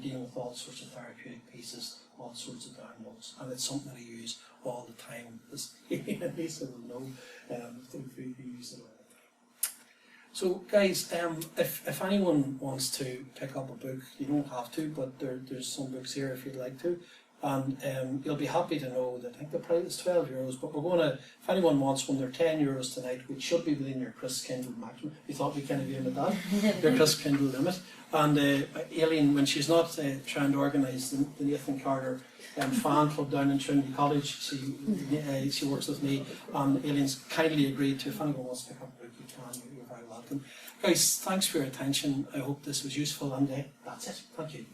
D: dealing with all sorts of therapeutic pieces, all sorts of downloads, and it's something that I use all the time. At least I will know if you use it all the time. So guys, if anyone wants to pick up a book, you don't have to, but there's some books here if you'd like to. And you'll be happy to know that I think the price is €12, but we're going to, if anyone wants one, they're €10 tonight, which should be within your Chris Kindle maximum. We thought we kind of aim at that, your Chris Kindle limit. And Aileen, when she's not trying to organise the Nathan Carter fan club down in Trinity College, she works with me, and Aileen's kindly agreed to, if anyone wants to pick up a book, you can, you're very welcome. Guys, thanks for your attention. I hope this was useful, and that's it. Thank you.